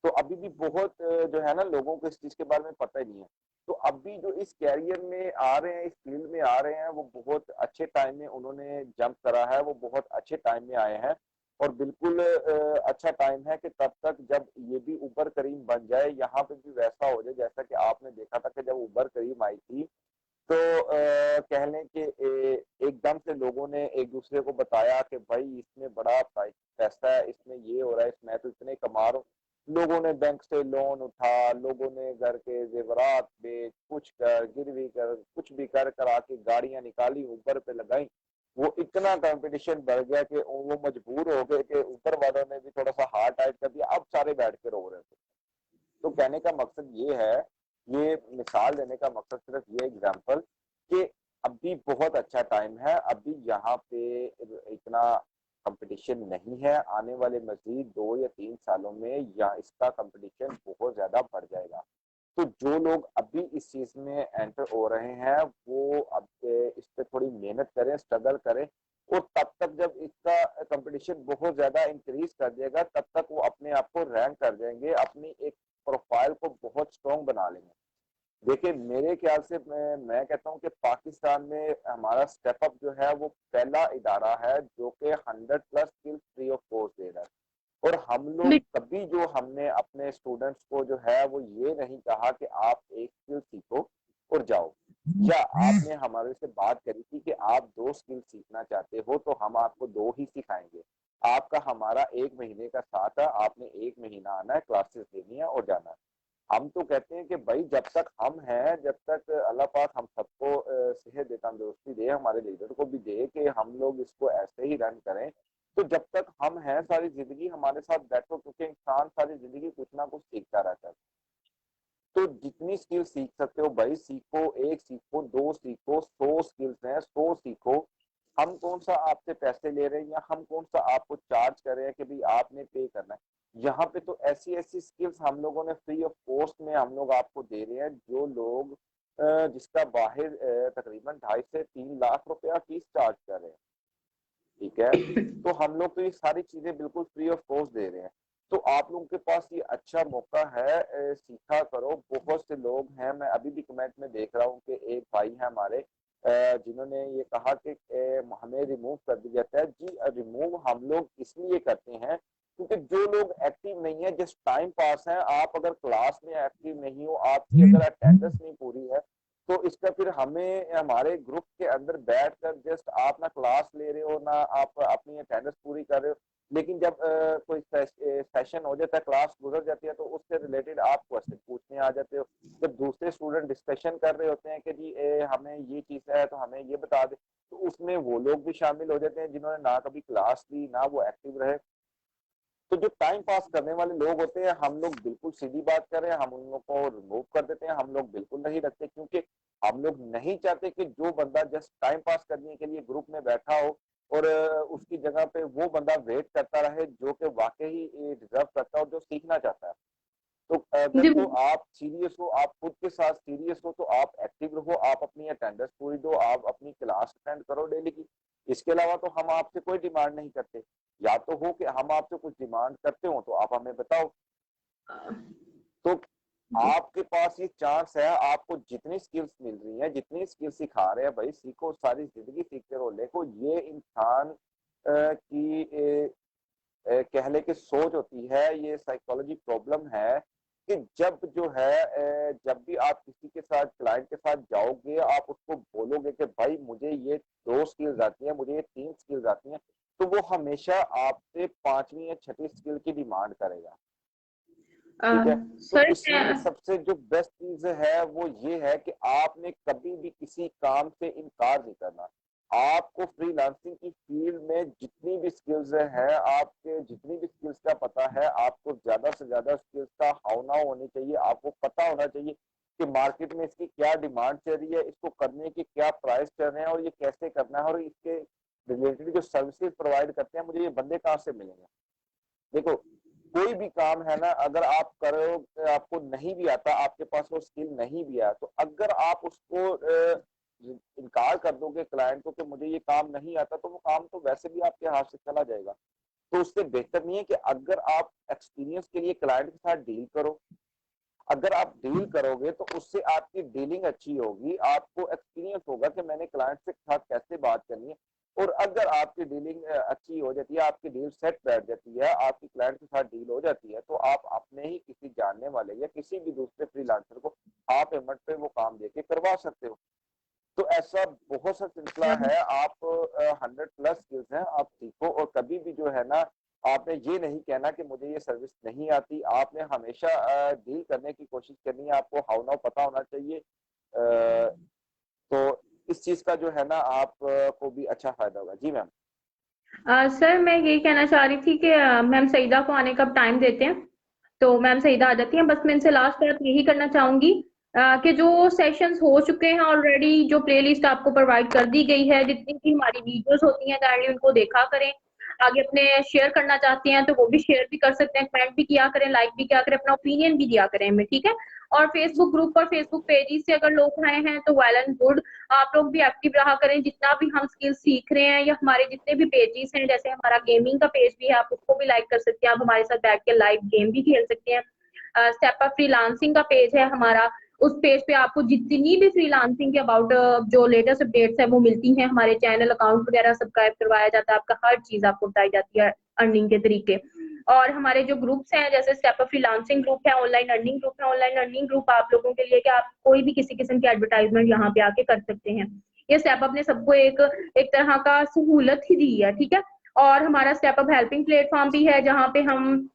तो अभी भी बहुत जो है ना, लोगों को इस चीज के बारे में पता ही नहीं है। तो अभी जो इस कैरियर में आ रहे हैं, इस फील्ड में आ रहे हैं, वो बहुत अच्छे टाइम में उन्होंने जंप करा है, वो बहुत अच्छे टाइम में आए हैं। और बिल्कुल अच्छा टाइम है कि तब तक जब ये भी उबर करीम बन जाए, यहाँ पे भी वैसा हो जाए जैसा कि आपने देखा था कि जब उबर करीम आई थी, तो कह लें कि एकदम से लोगों ने एक दूसरे को बताया कि भाई इसमें बड़ा पैसा है, इसमें ये हो रहा है, इसमें तो इतने कमा रहा हूँ। लोगों ने बैंक से लोन उठा, लोगों ने घर के जेवरात बेच, कुछ कर, गिरवी कर, कुछ भी कर करा के गाड़ियां निकाली, ऊपर पे लगाई। वो इतना कंपटीशन बढ़ गया कि वो मजबूर हो गए कि ऊपर वालों ने भी थोड़ा सा हार्ट टाइट कर दिया, अब सारे बैठ के रो रहे थे। तो कहने का मकसद ये है, ये मिसाल देने का मकसद सिर्फ ये एग्जाम्पल कि अभी बहुत अच्छा टाइम है, अभी यहाँ पे इतना कंपटीशन नहीं है। आने वाले मजीद 2 या 3 सालों में या इसका कंपटीशन बहुत ज्यादा बढ़ जाएगा। तो जो लोग अभी इस चीज में एंटर हो रहे हैं, वो अब इस पे थोड़ी मेहनत करें, स्ट्रगल करें, और तब तक जब इसका कंपटीशन बहुत ज्यादा इंक्रीज कर देगा, तब तक वो अपने आप को रैंक कर देंगे, अपनी एक प्रोफाइल को बहुत स्ट्रॉन्ग बना लेंगे। देखिए मेरे ख्याल से मैं कहता हूँ कि पाकिस्तान में हमारा स्टेपअप जो है वो पहला इदारा है जो कि 100+ स्किल फ्री ऑफ कॉस्ट दे रहा है। और हम लोग कभी जो हमने अपने स्टूडेंट्स को जो है वो ये नहीं कहा कि आप एक स्किल सीखो और जाओ, या आपने हमारे से बात करी थी कि आप 2 स्किल सीखना चाहते हो तो हम आपको 2 ही सिखाएंगे। आपका हमारा 1 महीने का साथ है, आपने 1 महीना आना है, क्लासेस देनी है और जाना है। हम तो कहते हैं कि भाई जब तक हम हैं, जब तक अल्लाह पाक हम सबको सेहत दे, तंदुरुस्ती दे, हमारे लीडर को भी दे कि हम लोग इसको ऐसे ही रन करें, तो जब तक हम हैं सारी जिंदगी हमारे साथ बैठो, क्योंकि इंसान सारी जिंदगी कुछ ना कुछ सीखता रहता है। तो जितनी स्किल सीख सकते हो भाई सीखो, एक सीखो, 2 सीखो, 100 स्किल्स हैं, 100 सीखो। हम कौन सा आपसे पैसे ले रहे हैं या हम कौन सा आपको चार्ज कर रहे हैं कि भाई आपने पे करना है। यहाँ पे तो ऐसी ऐसी स्किल्स हम लोगों ने फ्री ऑफ कॉस्ट में हम लोग आपको दे रहे हैं, जो लोग जिसका बाहर तकरीबन 2.5 से 3 लाख रुपया फीस चार्ज कर रहे हैं। ठीक है, तो हम लोग तो ये सारी चीजें बिल्कुल फ्री ऑफ कॉस्ट दे रहे हैं। तो आप लोगों के पास ये अच्छा मौका है, सीखा करो। बहुत से लोग हैं, मैं अभी भी कमेंट में देख रहा हूँ कि एक भाई है हमारे जिन्होंने ये कहा कि हमें रिमूव कर दिया जाता है। जी रिमूव हम लोग इसलिए करते हैं क्योंकि जो लोग एक्टिव नहीं है, जस्ट टाइम पास है, आप अगर क्लास में एक्टिव नहीं हो, आपकी अगर अटेंडेंस नहीं पूरी है, तो इसका फिर हमें हमारे ग्रुप के अंदर बैठकर जस्ट आप ना क्लास ले रहे हो ना आप अपनी अटेंडेंस पूरी कर रहे हो, लेकिन जब कोई सेशन हो जाता है, क्लास गुजर जाती है, तो उससे रिलेटेड आप क्वेश्चन पूछने आ जाते हो। जब दूसरे स्टूडेंट डिस्कशन कर रहे होते हैं कि जी हमें ये चीज है तो हमें ये बता दे, तो उसमें वो लोग भी शामिल हो जाते हैं जिन्होंने ना कभी क्लास ली ना वो एक्टिव रहे। तो जो टाइम पास करने वाले लोग होते हैं, हम लोग बिल्कुल सीधी बात करें, हम उन लोगों को रिमूव कर देते हैं, हम लोग बिल्कुल नहीं रखते, क्योंकि हम लोग नहीं चाहते कि जो बंदा जस्ट टाइम पास करने के लिए ग्रुप में बैठा हो और उसकी जगह पे वो बंदा वेट करता रहे जो कि वाकई डिजर्व करता है और जो सीखना चाहता है। तो अगर जी तो आप सीरियस हो, आप खुद के साथ सीरियस हो, तो आप एक्टिव रहो, आप अपनी अटेंडेंस पूरी दो, आप अपनी क्लास अटेंड करो डेली की। इसके अलावा तो हम आपसे कोई डिमांड नहीं करते। या तो हो कि हम आपसे कुछ डिमांड करते हो तो आप हमें बताओ। तो आपके पास ये चांस है, आपको जितनी स्किल्स मिल रही है, जितनी स्किल्स सिखा रहे हैं भाई सीखो, सारी जिंदगी सीखते रहो। देखो ये इंसान की कह ले कि सोच होती है, ये साइकोलॉजी प्रॉब्लम है कि जब जो है जब भी आप किसी के साथ क्लाइंट के साथ जाओगे, आप उसको बोलोगे कि भाई मुझे ये 2 स्किल्स आती हैं, मुझे ये 3 स्किल्स आती हैं, तो वो हमेशा आपसे 5वीं या 6ठी स्किल की डिमांड करेगा। ठीक है? तो सर इसलिए सबसे जो बेस्ट चीज है वो ये है कि आपने कभी भी किसी काम से इनकार नहीं करना। आपको फ्रीलांसिंग की फील्ड में जितनी भी स्किल्स है, आपके जितनी भी स्किल्स का पता है, आपको ज्यादा से ज्यादा स्किल्स का हाउ नाउ होनी चाहिए। आपको पता होना चाहिए कि मार्केट में इसकी क्या डिमांड चल रही है, इसको करने के क्या प्राइस चल रहे हैं और ये कैसे करना है, और इसके रिलेटेड जो सर्विसेज प्रोवाइड करते हैं, मुझे ये बंदे कहाँ से मिलेंगे। देखो कोई भी काम है ना, अगर आप करो, आपको नहीं भी आता, आपके पास वो स्किल नहीं भी है, तो अगर आप उसको इनकार कर दोगे क्लाइंट को कि मुझे ये काम नहीं आता, तो वो काम तो वैसे भी आपके हाथ से चला जाएगा। तो उससे बेहतर नहीं है कि अगर आप एक्सपीरियंस के लिए क्लाइंट के साथ डील करो। अगर आप डील करोगे तो उससे आपकी डीलिंग अच्छी होगी, आपको एक्सपीरियंस होगा कि मैंने क्लाइंट के साथ कैसे बात करनी है। और अगर आपकी डीलिंग अच्छी हो जाती है, आपकी डील सेट बैठ जाती है, आपकी क्लाइंट के साथ डील हो जाती है, तो आप अपने ही किसी जानने वाले या किसी भी दूसरे फ्रीलांसर को आप पेमेंट पे वो काम देके करवा सकते हो। तो ऐसा बहुत सा सिलसिला है। आप 100+ स्किल्स हैं, आप सीखो। और कभी भी जो है ना, आपने ये नहीं कहना कि मुझे ये सर्विस नहीं आती। आपने हमेशा डील करने की कोशिश करनी है, आपको हाउ नाउ पता होना चाहिए। तो इस चीज का जो है ना, आप को भी अच्छा फायदा होगा। जी मैम। सर मैं यही कहना चाह रही थी कि मैम सईदा को आने का टाइम देते हैं, तो मैम सईदा आ जाती हैं। बस मैं इनसे लास्ट बात यही करना चाहूंगी कि जो सेशंस हो चुके हैं ऑलरेडी, जो प्लेलिस्ट आपको प्रोवाइड कर दी गई है, जितनी भी हमारी वीडियोस होती हैं, काइंडली उनको देखा करें। आगे अपने शेयर करना चाहते हैं तो वो भी शेयर भी कर सकते हैं, कमेंट भी किया करें, लाइक भी किया करें, अपना ओपिनियन भी दिया करें हमें, ठीक है। और फेसबुक ग्रुप और फेसबुक पेजेस से अगर लोग आए हैं तो वेल एंड गुड, आप लोग भी एक्टिव रहा करें। जितना भी हम स्किल सीख रहे हैं, या हमारे जितने भी पेजेस हैं, जैसे हमारा गेमिंग का पेज भी है, आप उसको भी लाइक कर सकते हैं, आप हमारे साथ बैठ के लाइव गेम भी खेल सकते हैं। स्टेप अप फ्रीलांसिंग का पेज है हमारा, उस पेज पे आपको जितनी भी फ्रीलांसिंग के अबाउट जो लेटेस्ट अपडेट्स है वो मिलती हैं। हमारे चैनल अकाउंट वगैरह सब्सक्राइब करवाया जाता है, आपका हर चीज आपको बताई जाती है अर्निंग के तरीके। और हमारे जो ग्रुप्स हैं, जैसे स्टेप अप फ्रीलांसिंग ग्रुप है, ऑनलाइन अर्निंग ग्रुप है। ऑनलाइन अर्निंग ग्रुप आप लोगों के लिए कि आप कोई भी किसी किस्म की एडवर्टाइजमेंट यहाँ पे आके कर सकते हैं। ये स्टेप अप ने सबको एक एक तरह का सहूलत ही दी है, ठीक है। और हमारा स्टेप अप हेल्पिंग प्लेटफॉर्म भी है, जहाँ पे हम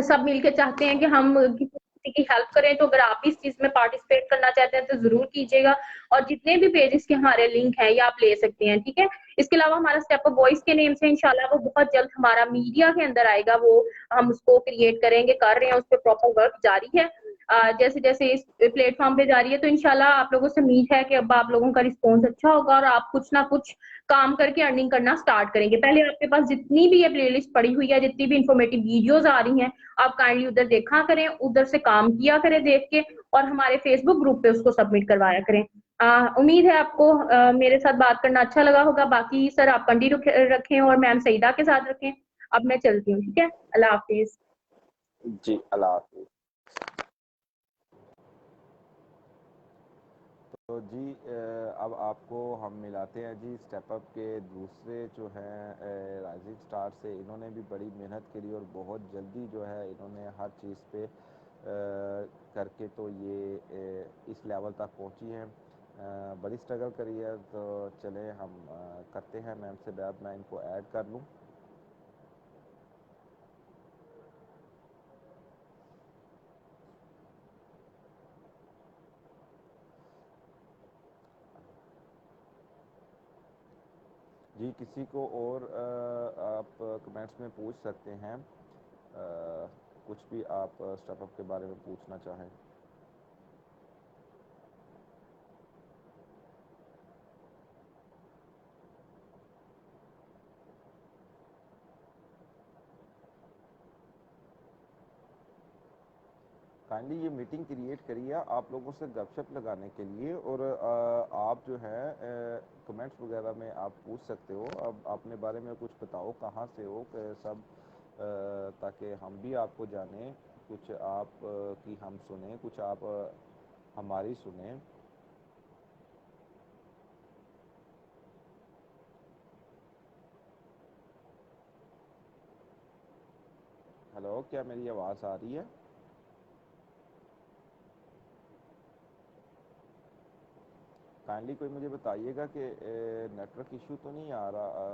सब मिलके चाहते हैं कि हम किसी की हेल्प करें। तो अगर आप इस चीज में पार्टिसिपेट करना चाहते हैं तो जरूर कीजिएगा। और जितने भी पेजेस के हमारे लिंक हैं ये आप ले सकते हैं, ठीक है। इसके अलावा हमारा स्टेप अप वॉइस के नेम से इंशाल्लाह वो बहुत जल्द हमारा मीडिया के अंदर आएगा, वो हम उसको क्रिएट करेंगे, कर रहे हैं, उस पर प्रॉपर वर्क जारी है। जैसे जैसे इस प्लेटफॉर्म पे जा रही है, तो इंशाल्लाह आप लोगों से उम्मीद है कि अब आप लोगों का रिस्पॉन्स अच्छा होगा और आप कुछ ना कुछ काम करके अर्निंग करना स्टार्ट करेंगे। पहले आपके पास जितनी भी ये प्लेलिस्ट पड़ी हुई है, जितनी भी इंफॉर्मेटिव वीडियोस आ रही हैं, आप काइंडली उधर देखा करें, उधर से काम किया करें देख के, और हमारे फेसबुक ग्रुप पे उसको सबमिट करवाया करें। उम्मीद है आपको मेरे साथ बात करना अच्छा लगा होगा। बाकी सर आप कंटिन्यू रखें और मैम सईदा के साथ रखें। अब मैं चलती हूँ, ठीक है। अल्लाह हाफिज। जी अल्लाह हाफिज। तो जी अब आपको हम मिलाते हैं जी स्टेप अप के दूसरे जो हैं राइजिंग स्टार से। इन्होंने भी बड़ी मेहनत करी और बहुत जल्दी जो है इन्होंने हर चीज़ पे करके तो ये इस लेवल तक पहुंची हैं। बड़ी स्ट्रगल करी है। तो चलें हम करते हैं मैम से बात, मैं इनको ऐड कर लूँ। जी किसी को और आप कमेंट्स में पूछ सकते हैं, कुछ भी आप स्टेप अप के बारे में पूछना चाहें। काइंडली ये मीटिंग क्रिएट करिए आप लोगों से गपशप लगाने के लिए, और आप जो है कमेंट्स वगैरह में आप पूछ सकते हो, अब अपने बारे में कुछ बताओ, कहाँ से हो सब, ताकि हम भी आपको जानें, कुछ आप की हम सुने, कुछ आप हमारी सुने। हेलो, क्या मेरी आवाज़ आ रही है? काइंडली कोई मुझे बताइएगा कि नेटवर्क इशू तो नहीं आ रहा।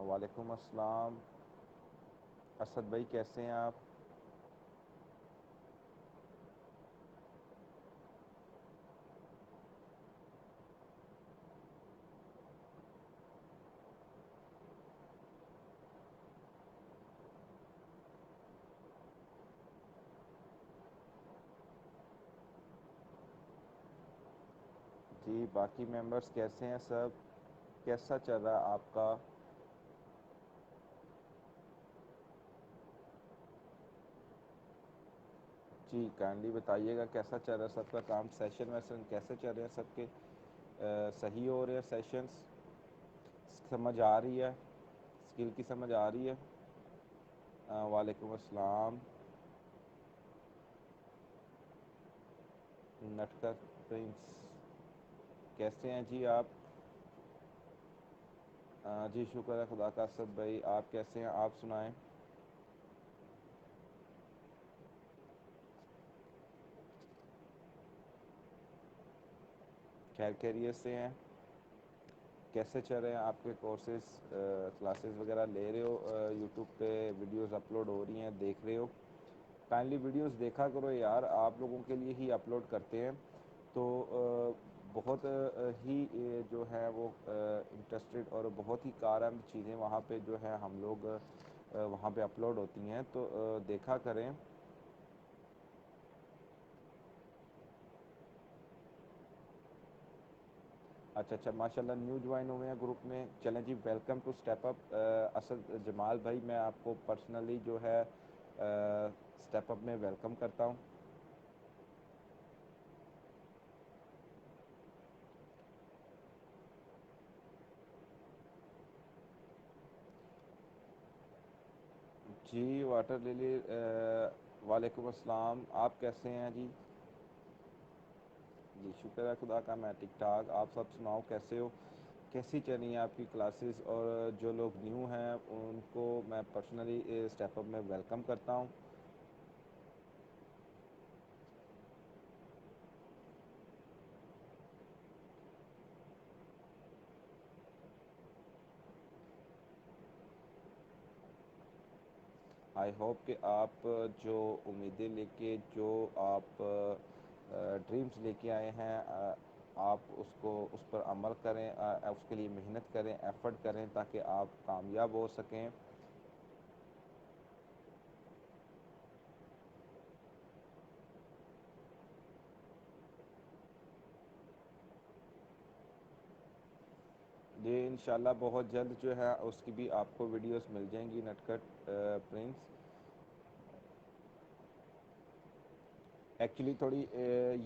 वालेकुम अस्सलाम। असद भाई कैसे हैं आप? जी, बाकी मेंबर्स कैसे हैं सब? कैसा चल रहा है आपका? जी, काइंडली बताइएगा कैसा चल रहा है सबका काम, सेशन वैसन कैसे चल रहे हैं सबके? सही हो रहे हैं सेशंस? समझ आ रही है? स्किल की समझ आ रही है? वालेकुम अस्सलाम। नटकर प्रिंस कैसे हैं जी आप? जी शुक्र है खुदा का। असद भाई आप कैसे हैं, आप सुनाएं। खैर खैरियत से हैं? कैसे चल रहे हैं आपके कोर्सेज, क्लासेस वगैरह ले रहे हो? यूट्यूब पे वीडियोस अपलोड हो रही हैं, देख रहे हो? काइंडली वीडियोस देखा करो यार, आप लोगों के लिए ही अपलोड करते हैं, तो बहुत ही जो है वो इंटरेस्टेड और बहुत ही कारगर चीज़ें वहाँ पे जो है हम लोग वहाँ पे अपलोड होती हैं, तो देखा करें। अच्छा अच्छा, माशाल्लाह न्यू ज्वाइन हुए हैं ग्रुप में। चलें जी, welcome to step up. Asad Jamal भाई, मैं आपको पर्सनली जो है स्टेप अप में वेलकम करता हूँ। जी वाटर लिली, वालेकुम अस्सलाम। आप कैसे हैं जी? जी शुक्र है खुदा का, मैं ठीक ठाक। आप सब सुनाओ कैसे हो, कैसी चल रही हैं आपकी क्लासेस? और जो लोग न्यू हैं उनको मैं पर्सनली स्टेप अप में वेलकम करता हूँ। आई होप कि आप जो उम्मीदें लेके, जो आप ड्रीम्स लेके आए हैं, आप उसको उस पर अमल करें, उसके लिए मेहनत करें, एफर्ट करें, ताकि आप कामयाब हो सकें। ये इंशाल्लाह बहुत जल्द जो है उसकी भी आपको वीडियोस मिल जाएंगी, नटखट प्रिंस। एक्चुअली थोड़ी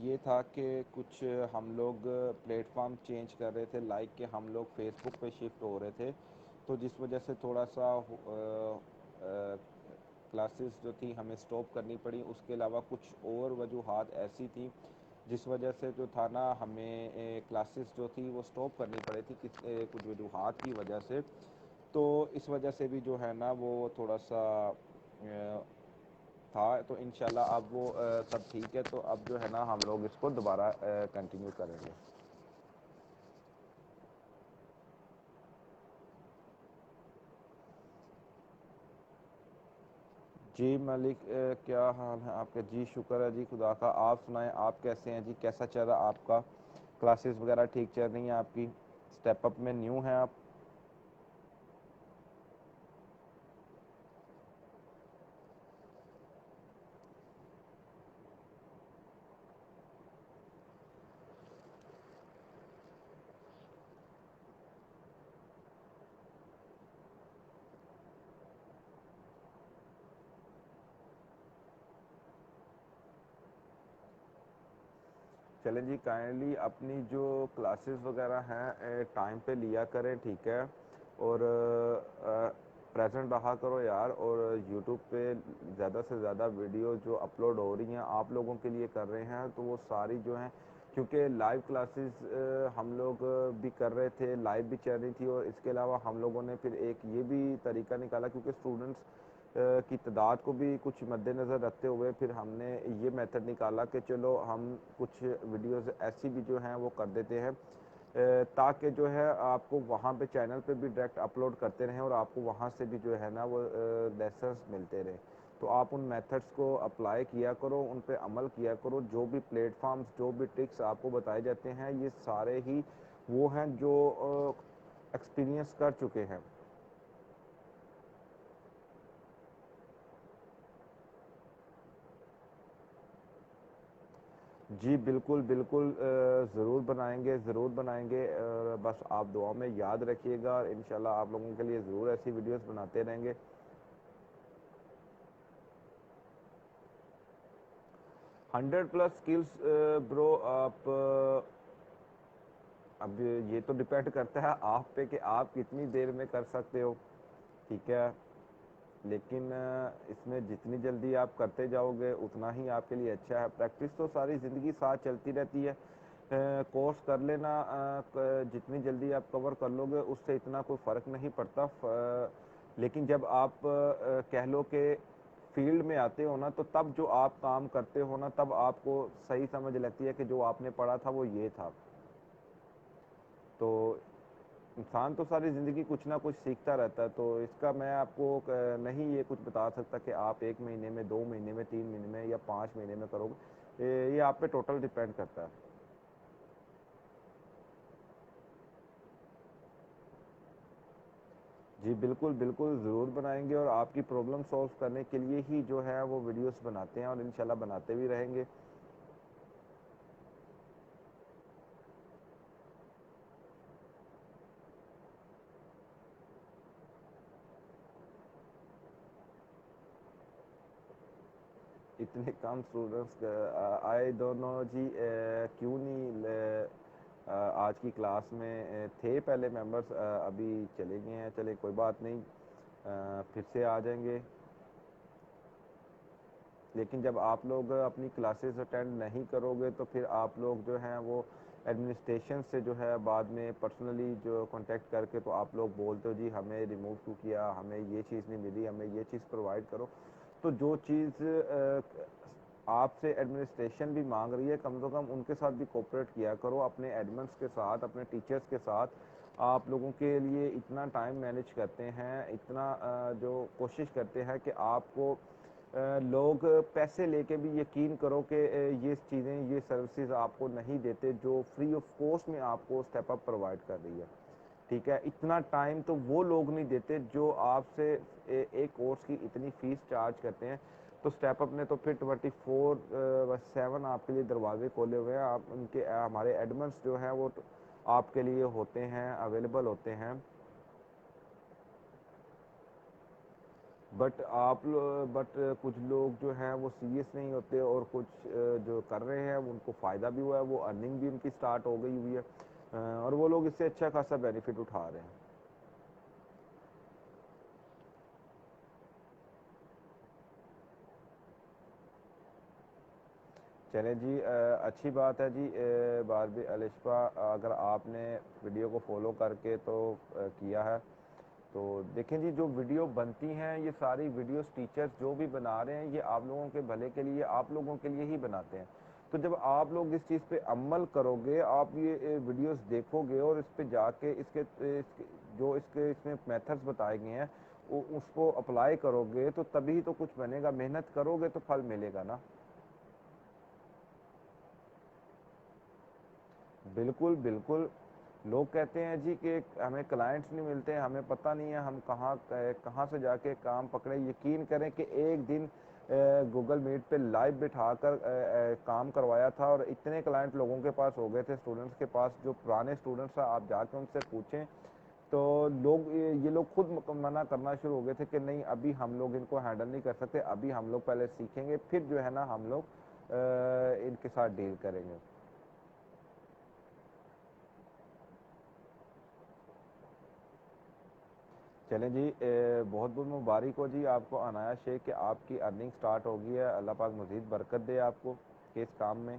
ये था कि कुछ हम लोग प्लेटफॉर्म चेंज कर रहे थे, लाइक कि हम लोग फेसबुक पे शिफ्ट हो रहे थे, तो जिस वजह से थोड़ा सा क्लासेस जो थी हमें स्टॉप करनी पड़ी। उसके अलावा कुछ और वजूहात ऐसी थी जिस वजह से जो था ना, हमें क्लासेस जो थी वो स्टॉप करनी पड़ी थी कुछ वजूहात की वजह से। तो इस वजह से भी जो है ना वो थोड़ा सा था, तो इंशाल्लाह अब वो सब ठीक है, तो अब जो है ना हम लोग इसको दोबारा कंटिन्यू करेंगे। जी मलिक, क्या हाल है आपका? जी शुक्र है जी खुदा का। आप सुनाएं, आप कैसे हैं जी? कैसा चल रहा आपका? क्लासेस वगैरह ठीक चल रही हैं आपकी? स्टेप अप में न्यू हैं आप? चलें जी, काइंडली अपनी जो क्लासेस वगैरह हैं टाइम पे लिया करें, ठीक है। और प्रेजेंट रहा करो यार। और यूट्यूब पे ज़्यादा से ज़्यादा वीडियो जो अपलोड हो रही हैं आप लोगों के लिए कर रहे हैं, तो वो सारी जो हैं, क्योंकि लाइव क्लासेस हम लोग भी कर रहे थे, लाइव भी चल रही थी। और इसके अलावा हम लोगों ने फिर एक ये भी तरीका निकाला, क्योंकि स्टूडेंट्स की तादाद को भी कुछ मद्देनज़र रखते हुए फिर हमने ये मेथड निकाला कि चलो हम कुछ वीडियोस ऐसी भी जो हैं वो कर देते हैं, ताकि जो है आपको वहाँ पे चैनल पे भी डायरेक्ट अपलोड करते रहें और आपको वहाँ से भी जो है ना वो लेसन्स मिलते रहें। तो आप उन मेथड्स को अप्लाई किया करो, उन पे अमल किया करो। जो भी प्लेटफॉर्म्स, जो भी ट्रिक्स आपको बताए जाते हैं, ये सारे ही वो हैं जो एक्सपीरियंस कर चुके हैं। जी बिल्कुल बिल्कुल, ज़रूर बनाएंगे, ज़रूर बनाएंगे। बस आप दुआ में याद रखिएगा और इंशाल्लाह आप लोगों के लिए ज़रूर ऐसी वीडियोस बनाते रहेंगे। 100+ स्किल्स ब्रो, आप अब ये तो डिपेंड करता है आप पे कि आप कितनी देर में कर सकते हो, ठीक है। लेकिन इसमें जितनी जल्दी आप करते जाओगे उतना ही आपके लिए अच्छा है। प्रैक्टिस तो सारी ज़िंदगी साथ चलती रहती है। कोर्स कर लेना, जितनी जल्दी आप कवर कर लोगे उससे इतना कोई फ़र्क नहीं पड़ता। लेकिन जब आप कह लो कि फील्ड में आते हो ना, तो तब जो आप काम करते हो ना, तब आपको सही समझ लगती है कि जो आपने पढ़ा था वो ये था। तो इंसान तो सारी ज़िंदगी कुछ ना कुछ सीखता रहता है। तो इसका मैं आपको नहीं ये कुछ बता सकता कि आप 1 महीने में, 2 महीने में, 3 महीने में या 5 महीने में करोगे। ये आप पे टोटल डिपेंड करता है। जी बिल्कुल बिल्कुल, ज़रूर बनाएंगे। और आपकी प्रॉब्लम सॉल्व करने के लिए ही जो है वो वीडियोस बनाते हैं और इंशाल्लाह बनाते भी रहेंगे। इतने कम स्टूडेंट्स, आई डोंट नो जी, क्यों नहीं आज की क्लास में थे पहले मेंबर्स, अभी चले गए हैं। चले कोई बात नहीं, फिर से आ जाएंगे। लेकिन जब आप लोग अपनी क्लासेस अटेंड नहीं करोगे तो फिर आप लोग जो हैं वो एडमिनिस्ट्रेशन से जो है बाद में पर्सनली जो कांटेक्ट करके तो आप लोग बोलते हो जी हमें रिमूव क्यों किया, हमें ये चीज़ नहीं मिली, हमें ये चीज़ प्रोवाइड करो। तो जो चीज़ आपसे एडमिनिस्ट्रेशन भी मांग रही है, कम से कम उनके साथ भी कोऑपरेट किया करो, अपने एडमिन्स के साथ, अपने टीचर्स के साथ। आप लोगों के लिए इतना टाइम मैनेज करते हैं, इतना जो कोशिश करते हैं कि आपको लोग पैसे लेके भी यकीन करो कि ये चीज़ें, ये सर्विसेज आपको नहीं देते जो फ्री ऑफ कॉस्ट में आपको स्टेप अप प्रोवाइड कर रही है, ठीक है। इतना टाइम तो वो लोग नहीं देते जो आपसे एक कोर्स की इतनी फीस चार्ज करते हैं। तो स्टेप अप ने तो फिर 24/7 आपके लिए दरवाजे खोले हुए हैं। आप उनके हमारे एडमिन्स जो हैं वो आपके लिए होते हैं, अवेलेबल होते हैं। बट कुछ लोग जो हैं वो सीरियस नहीं होते और कुछ जो कर रहे हैं उनको फ़ायदा भी हुआ है, वो अर्निंग भी उनकी स्टार्ट हो गई हुई है, और वो लोग इससे अच्छा खासा बेनिफिट उठा रहे हैं। चलें जी, अच्छी बात है जी। बारबी अलिशबा, अगर आपने वीडियो को फॉलो करके तो किया है, तो देखें जी जो वीडियो बनती हैं ये सारी वीडियोस टीचर्स जो भी बना रहे हैं ये आप लोगों के भले के लिए, आप लोगों के लिए ही बनाते हैं। तो जब आप लोग इस चीज़ पे अमल करोगे, आप ये वीडियोस देखोगे और इस पे जाके जो इसके इसमें मेथड्स बताए गए हैं वो उसको अप्लाई करोगे तो तभी तो कुछ बनेगा। मेहनत करोगे तो फल मिलेगा ना। बिल्कुल बिल्कुल। लोग कहते हैं जी कि हमें क्लाइंट्स नहीं मिलते, हमें पता नहीं है हम कहाँ कहाँ से जाके काम पकड़े। यकीन करें कि एक दिन गूगल मीट पे लाइव बिठाकर काम करवाया था और इतने क्लाइंट लोगों के पास हो गए थे, स्टूडेंट्स के पास, जो पुराने स्टूडेंट्स हैं आप जाके उनसे पूछें तो लोग ये लोग खुद मना करना शुरू हो गए थे कि नहीं अभी हम लोग इनको हैंडल नहीं कर सकते, अभी हम लोग पहले सीखेंगे फिर जो है ना हम लोग इनके साथ डील करेंगे। चलें जी, बहुत बहुत मुबारक हो जी आपको अनाया शेख कि आपकी अर्निंग स्टार्ट हो गई है। अल्लाह पाक मज़ीद बरकत दे आपको कि इस काम में।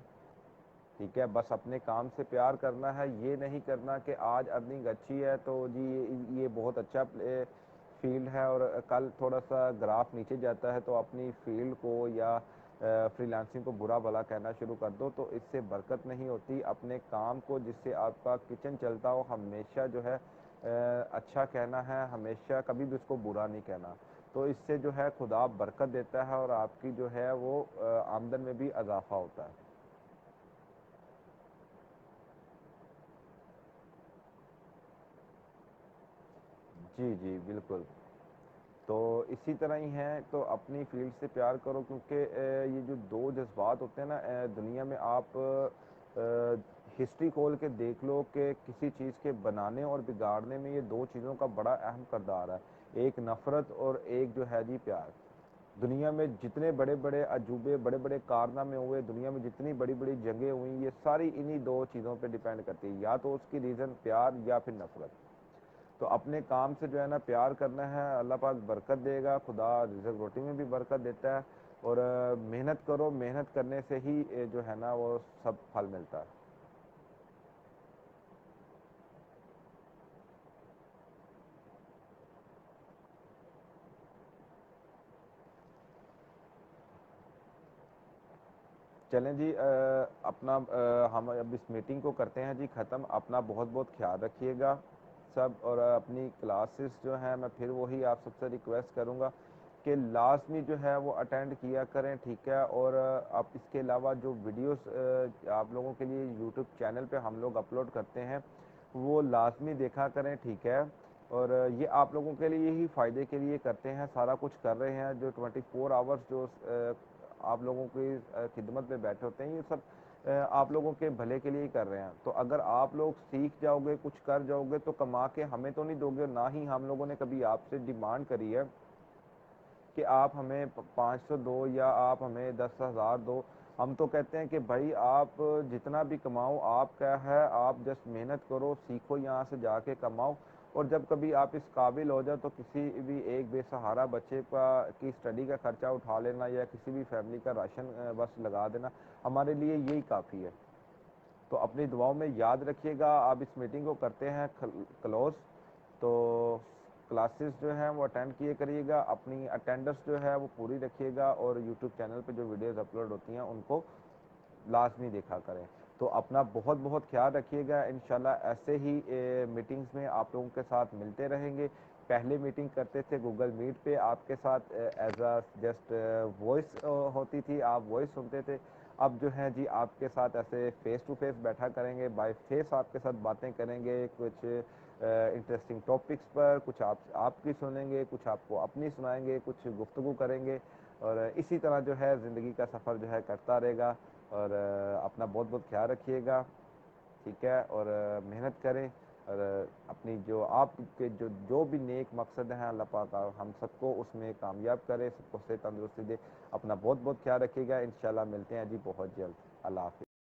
ठीक है, बस अपने काम से प्यार करना है, ये नहीं करना कि आज अर्निंग अच्छी है तो जी ये बहुत अच्छा फील्ड है और कल थोड़ा सा ग्राफ नीचे जाता है तो अपनी फील्ड को या फ्रीलांसिंग को बुरा भला कहना शुरू कर दो, तो इससे बरकत नहीं होती। अपने काम को जिससे आपका किचन चलता हो हमेशा जो है अच्छा कहना है, हमेशा कभी भी उसको बुरा नहीं कहना। तो इससे जो है खुदा बरकत देता है और आपकी जो है वो आमदन में भी इजाफा होता है। जी जी बिल्कुल। तो इसी तरह ही है, तो अपनी फील्ड से प्यार करो क्योंकि ये जो दो जज्बात होते हैं ना दुनिया में, आप हिस्ट्री खोल के देख लो कि किसी चीज़ के बनाने और बिगाड़ने में ये दो चीज़ों का बड़ा अहम किरदार है। एक नफ़रत और एक जो है जी प्यार। दुनिया में जितने बड़े बड़े अजूबे, बड़े बड़े कारनामे हुए, दुनिया में जितनी बड़ी बड़ी जंगें हुई, ये सारी इन्हीं दो चीज़ों पे डिपेंड करती है, या तो उसकी रीज़न प्यार या फिर नफ़रत। तो अपने काम से जो है ना प्यार करना है, अल्लाह पाक बरकत देगा, खुदा रिज़्क रोटी में भी बरकत देता है। और मेहनत करो, मेहनत करने से ही जो है ना वो सब फल मिलता है। चलें जी, अपना हम अब इस मीटिंग को करते हैं जी ख़त्म। अपना बहुत बहुत ख्याल रखिएगा सब, और अपनी क्लासेस जो हैं मैं फिर वही आप सबसे रिक्वेस्ट करूँगा कि लाजमी जो है वो अटेंड किया करें। ठीक है, और आप इसके अलावा जो वीडियोस आप लोगों के लिए यूट्यूब चैनल पे हम लोग अपलोड करते हैं वो लाजमी देखा करें। ठीक है, और ये आप लोगों के लिए ही फ़ायदे के लिए करते हैं, सारा कुछ कर रहे हैं। जो 24 आवर्स जो आप लोगों की खिदमत में बैठे होते हैं, ये सब आप लोगों के भले के लिए ही कर रहे हैं। तो अगर आप लोग सीख जाओगे, कुछ कर जाओगे, तो कमा के हमें तो नहीं दोगे, ना ही हम लोगों ने कभी आपसे डिमांड करी है कि आप हमें 500 दो या आप हमें 10,000 दो। हम तो कहते हैं कि भाई आप जितना भी कमाओ आपका है, आप जस्ट मेहनत करो, सीखो, यहाँ से जाके कमाओ। और जब कभी आप इस काबिल हो जाओ तो किसी भी एक बेसहारा बच्चे का की स्टडी का खर्चा उठा लेना या किसी भी फैमिली का राशन बस लगा देना, हमारे लिए यही काफ़ी है। तो अपनी दुआओं में याद रखिएगा। आप इस मीटिंग को करते हैं क्लोज। तो क्लासेस जो हैं वो अटेंड किए करिएगा, अपनी अटेंडेंस जो है वो पूरी रखिएगा, और यूट्यूब चैनल पे जो वीडियोस अपलोड होती हैं उनको लाजमी देखा करें। तो अपना बहुत बहुत ख्याल रखिएगा। इंशाल्लाह ऐसे ही मीटिंग्स में आप लोगों के साथ मिलते रहेंगे। पहले मीटिंग करते थे गूगल मीट पे, आपके साथ एज अ जस्ट वॉइस होती थी, आप वॉइस सुनते थे। अब जो है जी आपके साथ ऐसे फेस टू फेस बैठा करेंगे, बाय फेस आपके साथ बातें करेंगे, कुछ इंटरेस्टिंग टॉपिक्स पर, कुछ आपकी सुनेंगे, कुछ आपको अपनी सुनाएंगे, कुछ गुफ्तगू करेंगे। और इसी तरह जो है ज़िंदगी का सफ़र जो है करता रहेगा। और अपना बहुत बहुत ख्याल रखिएगा। ठीक है, और मेहनत करें, और अपनी जो आपके जो जो भी नेक मकसद हैं अल्लाह पाक हम सबको उसमें कामयाब करे, सबको सेहत तंदुरुस्ती दे। अपना बहुत बहुत ख्याल रखिएगा। इंशाल्लाह मिलते हैं जी बहुत जल्द। अल्लाह हाफिज़।